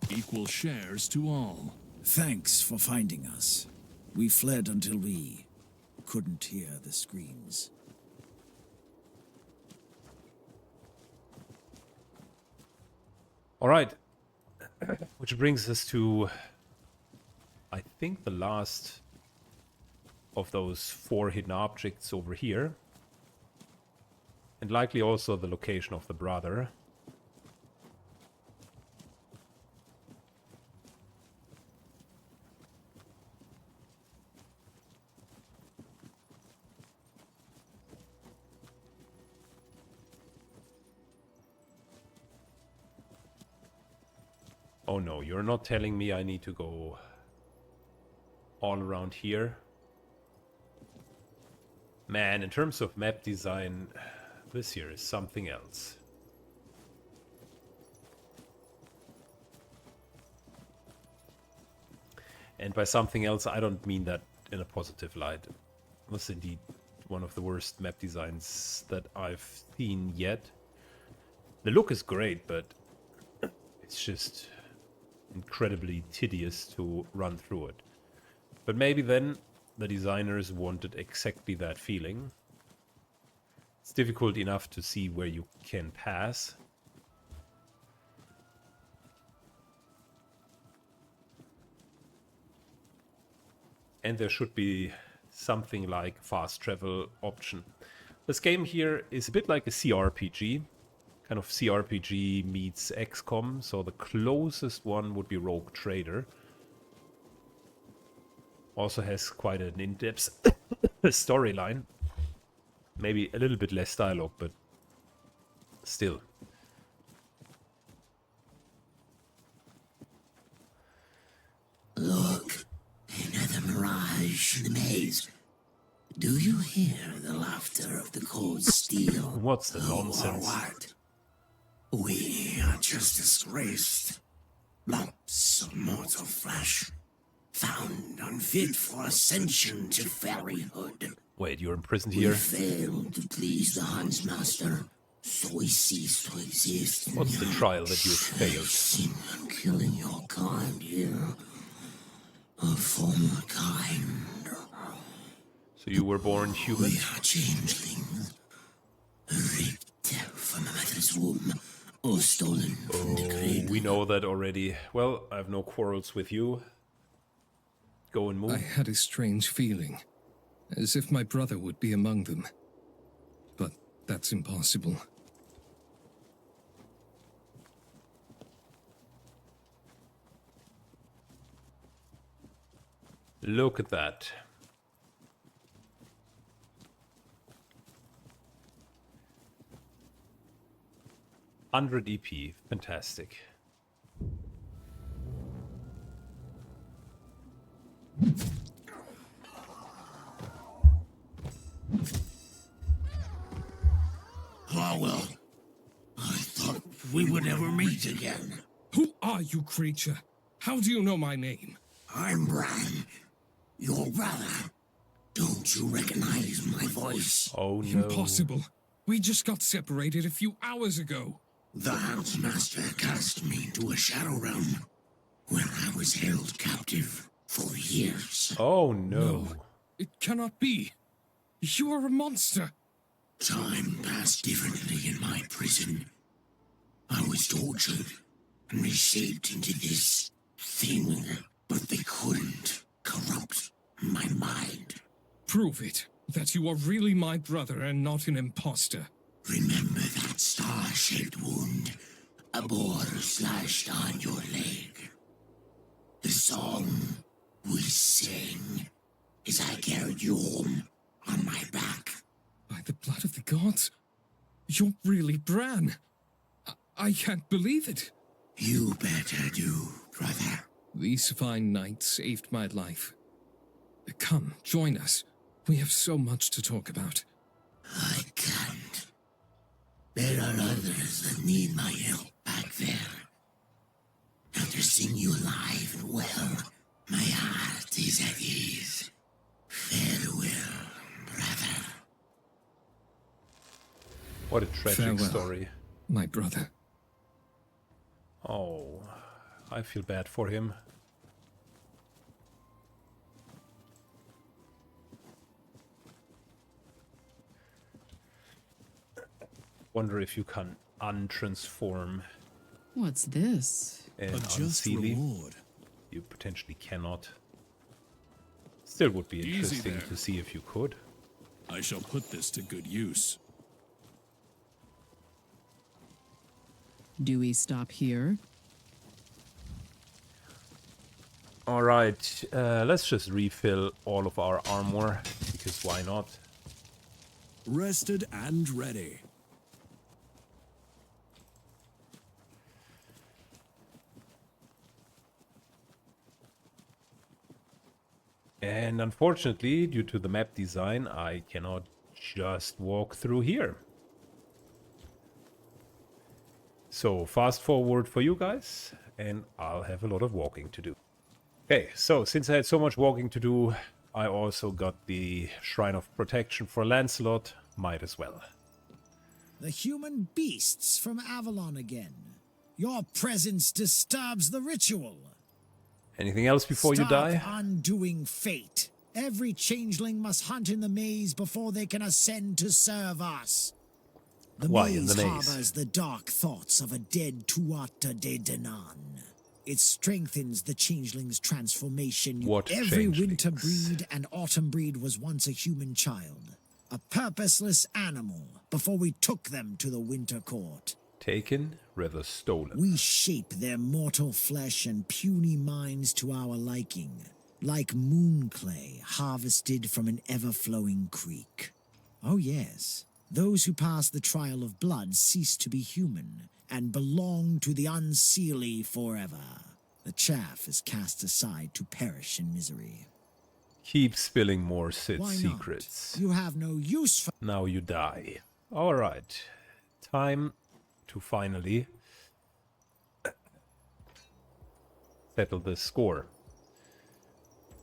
K: Equal shares to all.
I: Thanks for finding us. We fled until we couldn't hear the screams.
A: All right, which brings us to, I think, the last of those 4 hidden objects over here. And likely also the location of the brother. Oh no, you're not telling me I need to go all around here. Man, in terms of map design, this here is something else. And by something else, I don't mean that in a positive light. This is indeed one of the worst map designs that I've seen yet. The look is great, but it's just incredibly tedious to run through it. But maybe then the designers wanted exactly that feeling. It's difficult enough to see where you can pass. And there should be something like fast travel option. This game here is a bit like a CRPG. Kind of CRPG meets XCOM. So the closest one would be Rogue Trader. Also has quite an in-depth storyline. Maybe a little bit less dialogue, but still.
G: Look, another mirage in the maze. Do you hear the laughter of the cold steel?
A: What's the nonsense?
G: Or what? We are just disgraced. Lumps of mortal flesh, found unfit for ascension to fairyhood.
A: Wait, you're imprisoned here?
G: We failed to please the Huntsmaster, so we ceased to exist.
A: What's the trial that you've failed?
G: I'm killing your kind here. A former kind.
A: So you were born human?
G: We are changelings. Ripped from a mother's womb, or stolen from the cradle.
A: We know that already. Well, I have no quarrels with you. Go and move.
D: I had a strange feeling, as if my brother would be among them. But that's impossible.
A: Look at that. $100 EP. Fantastic.
G: Harwell, I thought we would never meet again.
D: Who are you, creature? How do you know my name?
G: I'm Bran, your brother. Don't you recognize my voice?
A: Oh no.
D: Impossible. We just got separated a few hours ago.
G: The Housemaster cast me into a shadow realm, where I was held captive for years.
A: Oh no.
D: No, it cannot be. You are a monster.
G: Time passed differently in my prison. I was tortured and reshaped into this thing, but they couldn't corrupt my mind.
D: Prove it, that you are really my brother and not an imposter.
G: Remember that star-shaped wound? A boar slashed on your leg. The song we sing as I carried you home on my back.
D: By the blood of the gods, you're really Bran. I can't believe it.
G: You better do, brother.
D: These fine nights saved my life. Come, join us. We have so much to talk about.
G: I can't. There are others that need my help back there. Now to sing you alive and well, my heart is at ease. Farewell, brother.
A: What a tragic
D: Farewell,
A: story.
D: my brother.
A: Oh, I feel bad for him. Wonder if you can untransform
H: What's this?
A: an
F: A just
A: unseelie.
F: reward.
A: You potentially cannot. Still would be
K: Easy
A: interesting
K: there.
A: to see if you could.
K: I shall put this to good use.
H: Do we stop here?
A: Alright, let's just refill all of our armor, because why not?
F: Rested and ready.
A: And unfortunately, due to the map design, I cannot just walk through here. So fast forward for you guys, and I'll have a lot of walking to do. Okay, so since I had so much walking to do, I also got the Shrine of Protection for Lancelot. Might as well.
I: The human beasts from Avalon again. Your presence disturbs the ritual.
A: Anything else before you
I: Stop
A: die?
I: undoing fate. Every changeling must hunt in the maze before they can ascend to serve us. The
A: Why in the
I: maze
A: maze?
I: harbors the dark thoughts of a dead Tuatha De Danann. It strengthens the changeling's transformation.
A: What
I: Every
A: changelings?
I: winter breed and autumn breed was once a human child, a purposeless animal, before we took them to the winter court.
A: Taken, rather stolen.
I: We shape their mortal flesh and puny minds to our liking, like moon clay harvested from an ever-flowing creek. Oh yes, those who pass the trial of blood cease to be human and belong to the unseelie forever. The chaff is cast aside to perish in misery.
A: Keep spilling more Sith
I: Why
A: secrets.
I: not? You have no use for...
A: Now you die. Alright. Time to finally settle this score.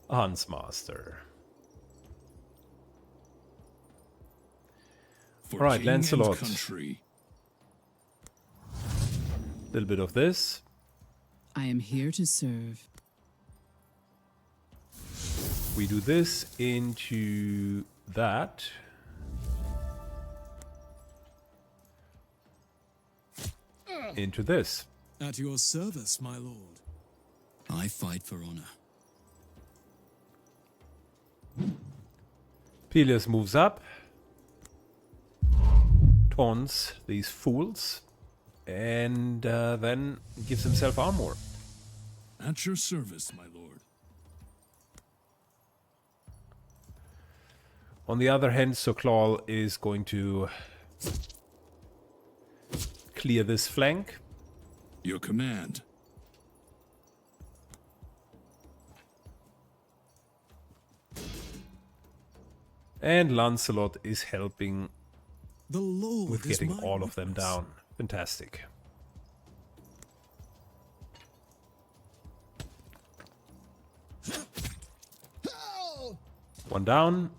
A: Huntsmaster.
K: For
A: All right,
K: king
A: Lancelot.
K: and country.
A: Little bit of this.
H: I am here to serve.
A: We do this into that. Into this.
F: At your service, my lord.
E: I fight for honor.
A: Peleus moves up. Taunts these fools. And then gives himself armor.
K: At your service, my lord.
A: On the other hand, Sir Claw is going to clear this flank.
K: Your command.
A: And Lancelot is helping
F: The Lord
A: with
F: is
A: getting
F: my
A: all of them
F: witness.
A: down. Fantastic. One down.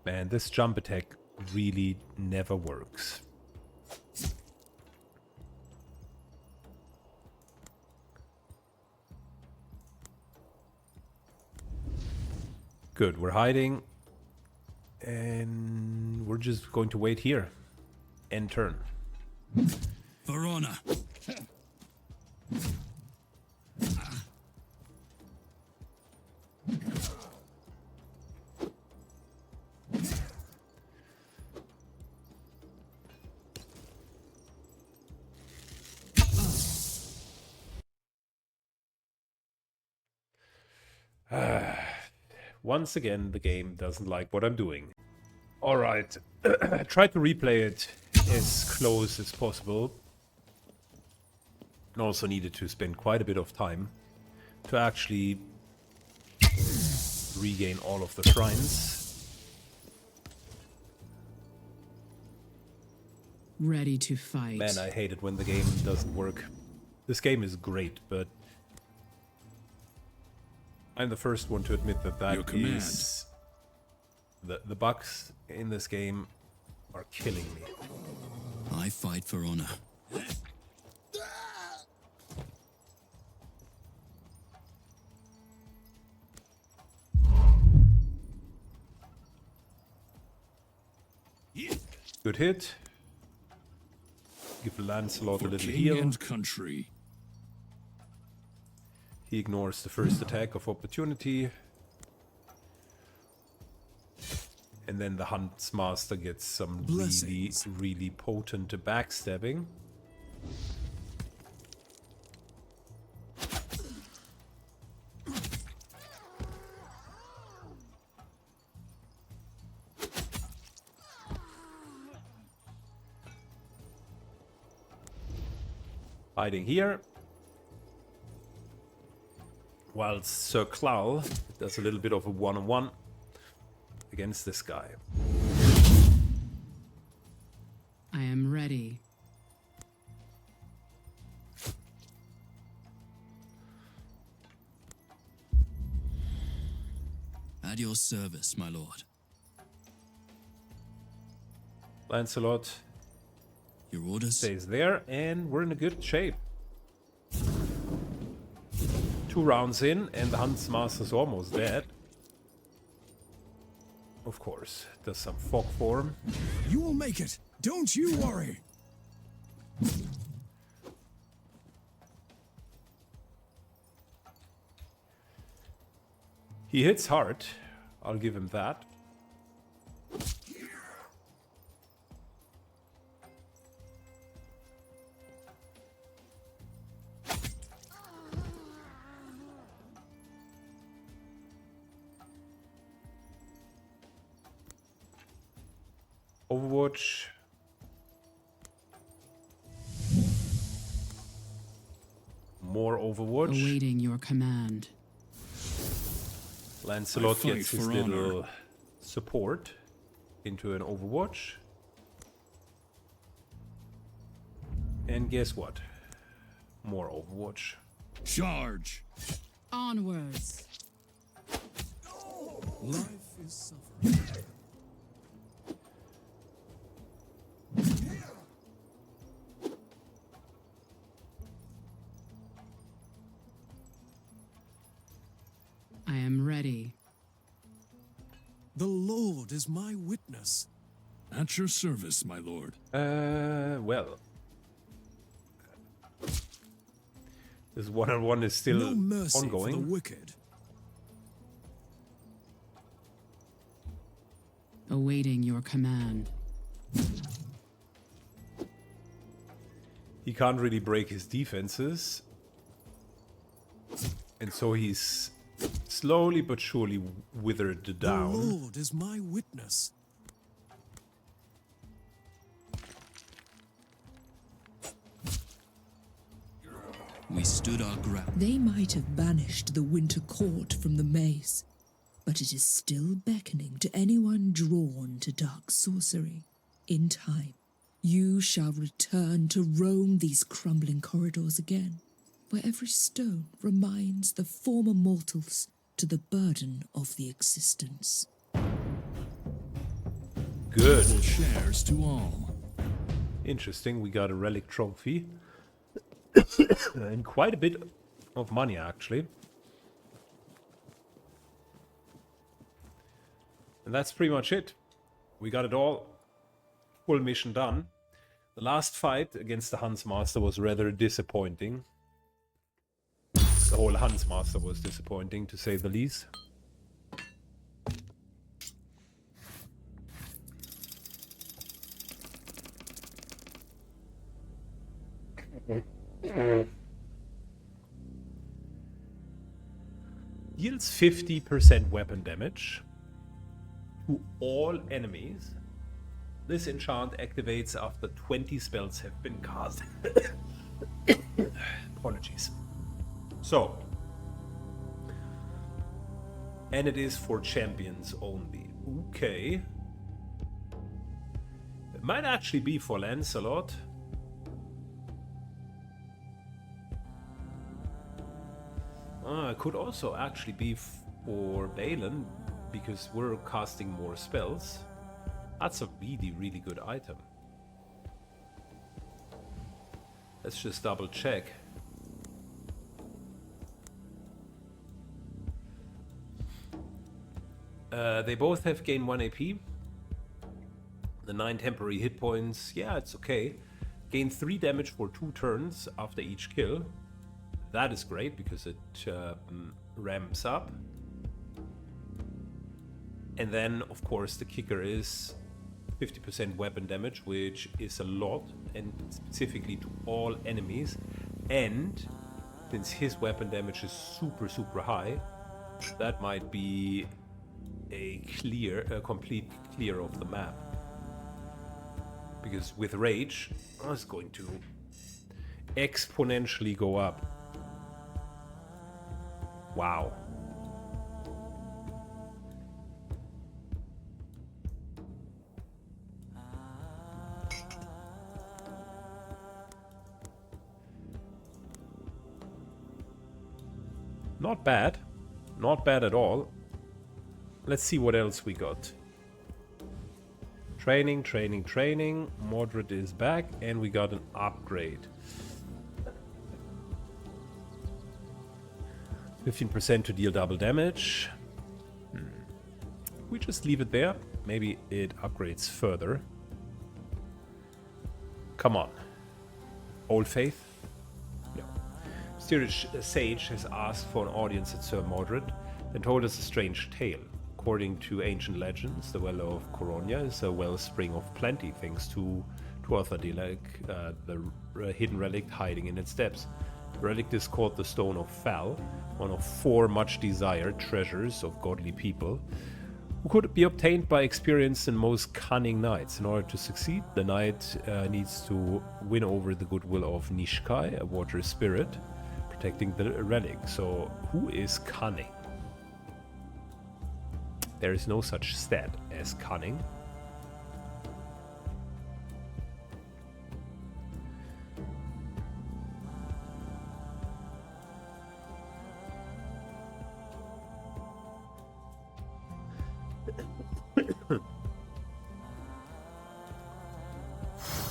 A: Man, this jump attack really never works. Good, we're hiding. And we're just going to wait here. End turn.
K: For honor.
A: Once again, the game doesn't like what I'm doing. Alright, try to replay it as close as possible. And also needed to spend quite a bit of time to actually regain all of the shrines.
H: Ready to fight.
A: Man, I hate it when the game doesn't work. This game is great, but I'm the first one to admit that
K: Your command.
A: is... The bugs in this game are killing me.
E: I fight for honor.
A: Good hit. Give Lancelot a
K: For
A: little
K: king
A: heal.
K: and country.
A: He ignores the first attack of opportunity. And then the Huntsmaster gets some
F: Blessings.
A: really potent backstabbing. Hiding here. While Sir Claw does a little bit of a one-on-one against this guy.
H: I am ready.
E: At your service, my lord.
A: Lancelot
E: Your orders?
A: Stays there, and we're in a good shape. 2 rounds in, and the Huntsmaster's almost dead. Of course, does some fog form.
F: You will make it. Don't you worry.
A: He hits hard. I'll give him that. Overwatch. More Overwatch.
H: Awaiting your command.
A: Lancelot
K: I fight
A: gets his
K: for
A: little
K: honor.
A: support into an Overwatch. And guess what? More Overwatch.
K: Charge!
H: Onwards.
F: Life is suffering.
H: I am ready.
F: The Lord is my witness.
K: At your service, my lord.
A: Well. This one-on-one is still
F: No mercy
A: ongoing.
F: for the wicked.
H: Awaiting your command.
A: He can't really break his defenses. And so he's slowly but surely withered down.
F: The Lord is my witness.
E: We stood our ground.
C: They might have banished the Winter Court from the maze, but it is still beckoning to anyone drawn to dark sorcery. In time, you shall return to roam these crumbling corridors again, where every stone reminds the former mortals to the burden of the existence.
A: Good.
K: Equal shares to all.
A: Interesting, we got a relic trophy. And quite a bit of money, actually. And that's pretty much it. We got it all. Full mission done. The last fight against the Huntsmaster was rather disappointing. The whole Huntsmaster was disappointing, to say the least. Deals 50% weapon damage to all enemies. This enchant activates after 20 spells have been cast. Apologies. So, and it is for champions only. Okay. It might actually be for Lancelot. It could also actually be for Balin, because we're casting more spells. That's a really, really good item. Let's just double check. They both have gained 1 AP. The 9 temporary hit points, yeah, it's okay. Gain 3 damage for 2 turns after each kill. That is great because it ramps up. And then, of course, the kicker is 50% weapon damage, which is a lot, and specifically to all enemies. And since his weapon damage is super, super high, that might be a complete clear of the map. Because with Rage, it's going to exponentially go up. Wow. Not bad. Not bad at all. Let's see what else we got. Training, training, training. Mordred is back, and we got an upgrade. 15% to deal double damage. We just leave it there. Maybe it upgrades further. Come on. Old Faith? No. Mysterious Sage has asked for an audience at Sir Mordred and told us a strange tale. According to ancient legends, the well of Coronia is a wellspring of plenty thanks to Tuatha De the hidden relic hiding in its depths. The relic is called the Stone of Fel, one of 4 much-desired treasures of godly people, who could be obtained by experienced and most cunning knights. In order to succeed, the knight needs to win over the goodwill of Nishkai, a water spirit, protecting the relic. So, who is cunning? There is no such stat as cunning.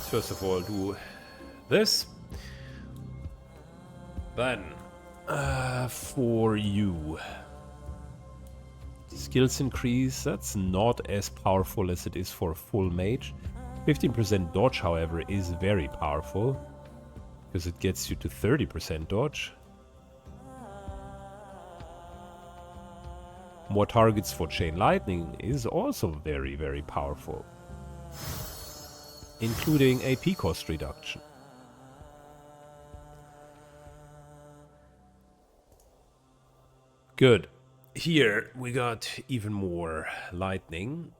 A: First of all, do this. Then, for you, skills increase. That's not as powerful as it is for a full mage. 15% dodge, however, is very powerful because it gets you to 30% dodge. More targets for chain lightning is also very, very powerful, including AP cost reduction. Good. Here we got even more lightning.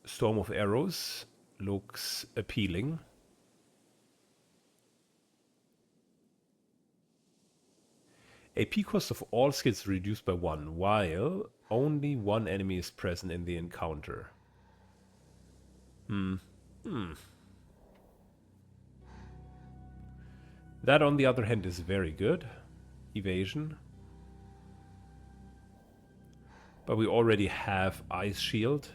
A: Storm of arrows looks appealing. AP cost of all skills reduced by 1, while only 1 enemy is present in the encounter. That, on the other hand, is very good. Evasion. But we already have Ice Shield.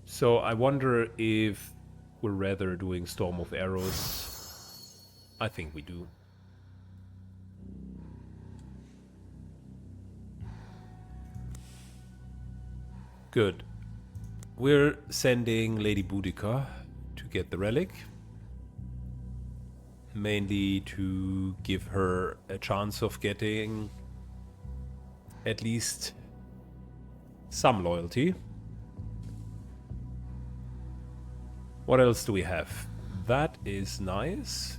A: So I wonder if we're rather doing Storm of Arrows. I think we do. Good. We're sending Lady Boudica to get the relic. Mainly to give her a chance of getting at least some loyalty. What else do we have? That is nice.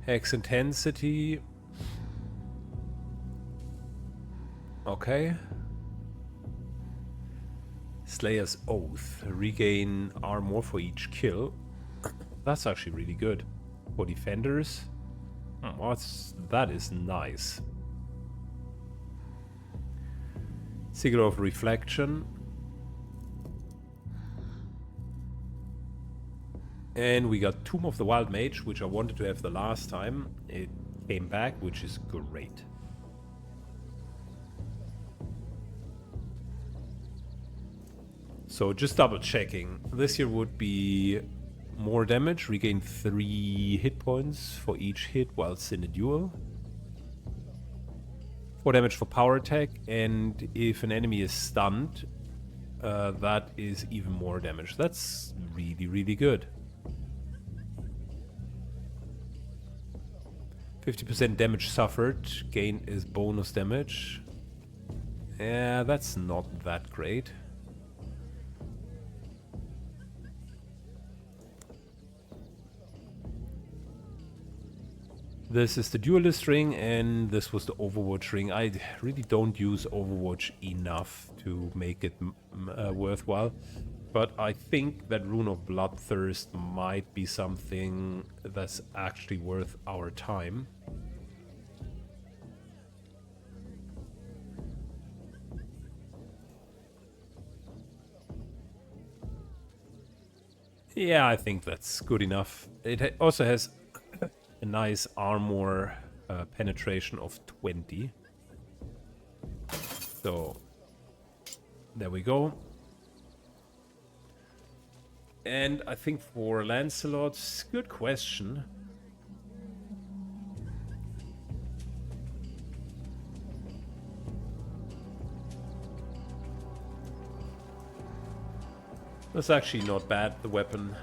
A: Hex intensity. Okay. Slayer's Oath. Regain armor for each kill. That's actually really good. For defenders. That is nice. Sigil of Reflection. And we got Tomb of the Wild Mage, which I wanted to have the last time. It came back, which is great. So just double checking. This here would be more damage, regain 3 hit points for each hit whilst in a duel. 4 damage for power attack, and if an enemy is stunned, that is even more damage. That's really, really good. 50% damage suffered, gain is bonus damage. Yeah, that's not that great. This is the Duelist ring, and this was the Overwatch ring. I really don't use Overwatch enough to make it worthwhile. But I think that Rune of Bloodthirst might be something that's actually worth our time. Yeah, I think that's good enough. It also has a nice armor penetration of 20. So There we go. And I think for Lancelot, good question. That's actually not bad, the weapon.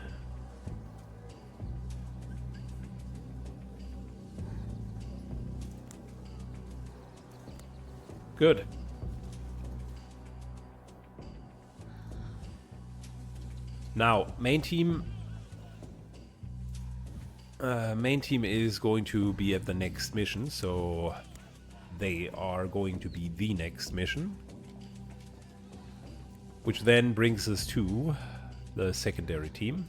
A: Good. Now, main team is going to be at the next mission, so they are going to be the next mission. Which then brings us to the secondary team.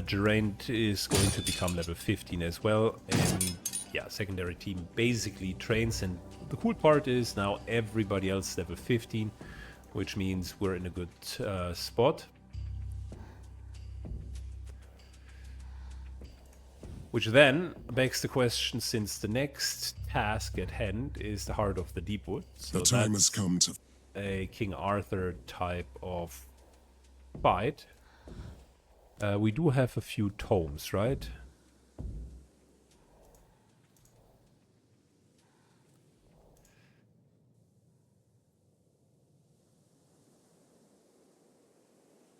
A: Geraint is going to become level 15 as well, and yeah, secondary team basically trains, and the cool part is now everybody else level 15, which means we're in a good spot. Which then begs the question, since the next task at hand is the Heart of the Deepwood, so
B: the time has come to
A: a King Arthur type of fight. We do have a few tomes, right?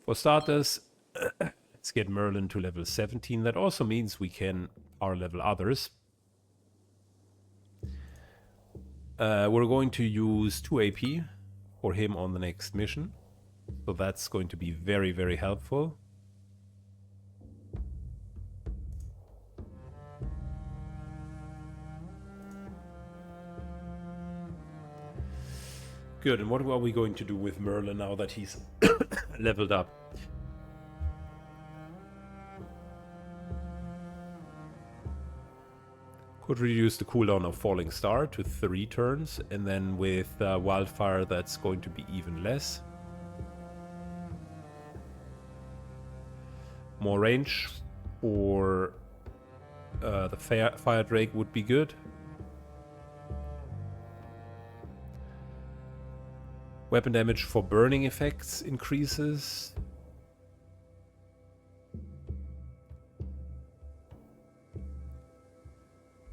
A: For starters, let's get Merlin to level 17. That also means we can power level others. We're going to use 2 AP for him on the next mission. So that's going to be very, very helpful. Good, and what are we going to do with Merlin now that he's leveled up? Could reduce the cooldown of Falling Star to 3 turns, and then with Wildfire that's going to be even less. More range for the Fire Drake would be good. Weapon damage for burning effects increases.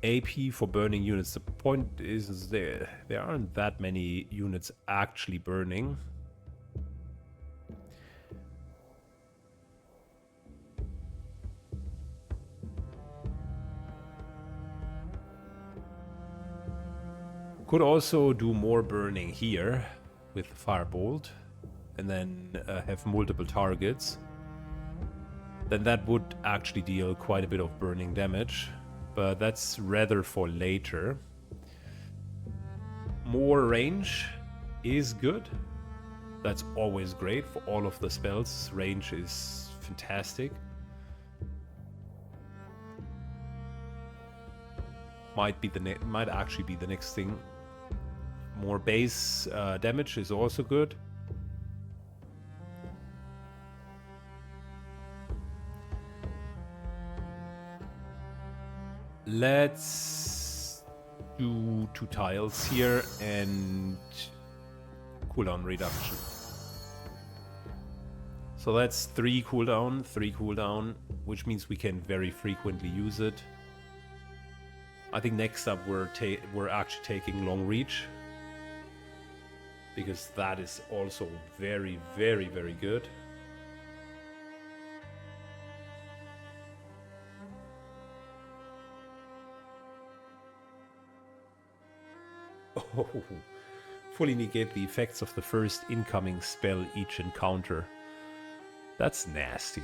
A: AP for burning units. The point is there aren't that many units actually burning. Could also do more burning here with the Firebolt, and then have multiple targets. Then that would actually deal quite a bit of burning damage, but that's rather for later. More range is good. That's always great for all of the spells. Range is fantastic. Might actually be the next thing. More base damage is also good. Let's do 2 tiles here and cooldown reduction. So that's 3 cooldown, which means we can very frequently use it. I think next up we're actually taking Long Reach, because that is also very, very, very good. Oh, fully negate the effects of the first incoming spell each encounter. That's nasty.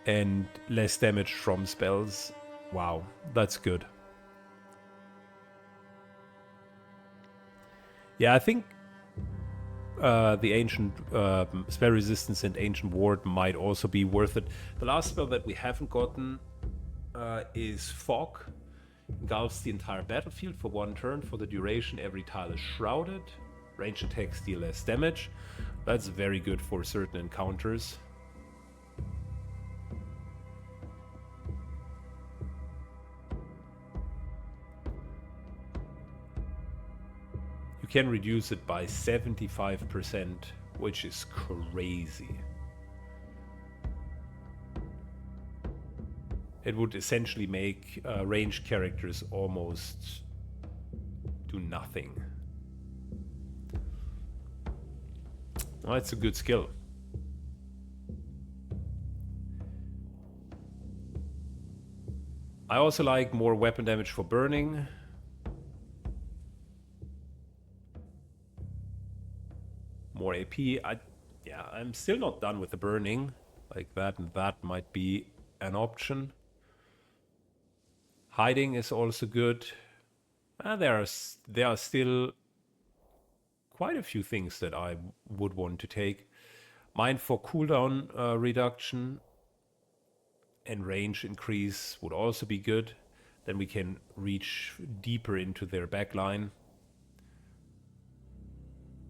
A: And less damage from spells. Wow, that's good. Yeah, I think the Ancient Spell Resistance and Ancient Ward might also be worth it. The last spell that we haven't gotten is Fog. Engulfs the entire battlefield for 1 turn. For the duration, every tile is shrouded. Range attacks deal less damage. That's very good for certain encounters. You can reduce it by 75%, which is crazy. It would essentially make ranged characters almost do nothing. Well, it's a good skill. I also like more weapon damage for burning. More AP. Yeah, I'm still not done with the burning. Like that and that might be an option. Hiding is also good. There are still quite a few things that I would want to take. Mine for cooldown reduction and range increase would also be good. Then we can reach deeper into their backline.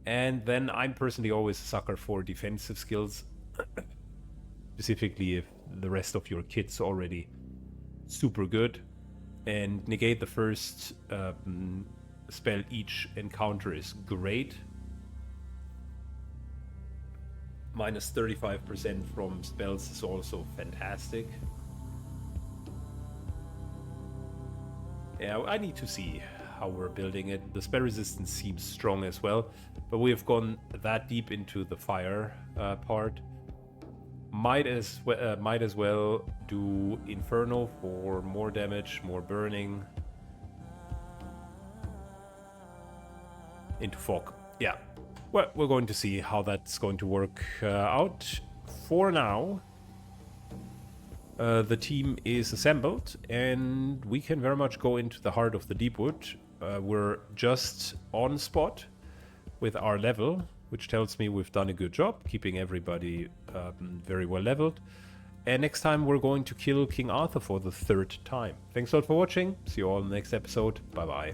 A: And then I'm personally always a sucker for defensive skills. Specifically if the rest of your kit's already super good. And negate the first spell each encounter is great. Minus 35% from spells is also fantastic. Yeah, I need to see how we're building it. The spell resistance seems strong as well, but we have gone that deep into the fire part. Might as well do Inferno for more damage, more burning. Into fog. Yeah. Well, we're going to see how that's going to work out. For now, the team is assembled, and we can very much go into the heart of the Deepwood. We're just on spot with our level, which tells me we've done a good job keeping everybody very well leveled. And next time we're going to kill King Arthur for the 3rd time. Thanks a lot for watching. See you all in the next episode. Bye bye.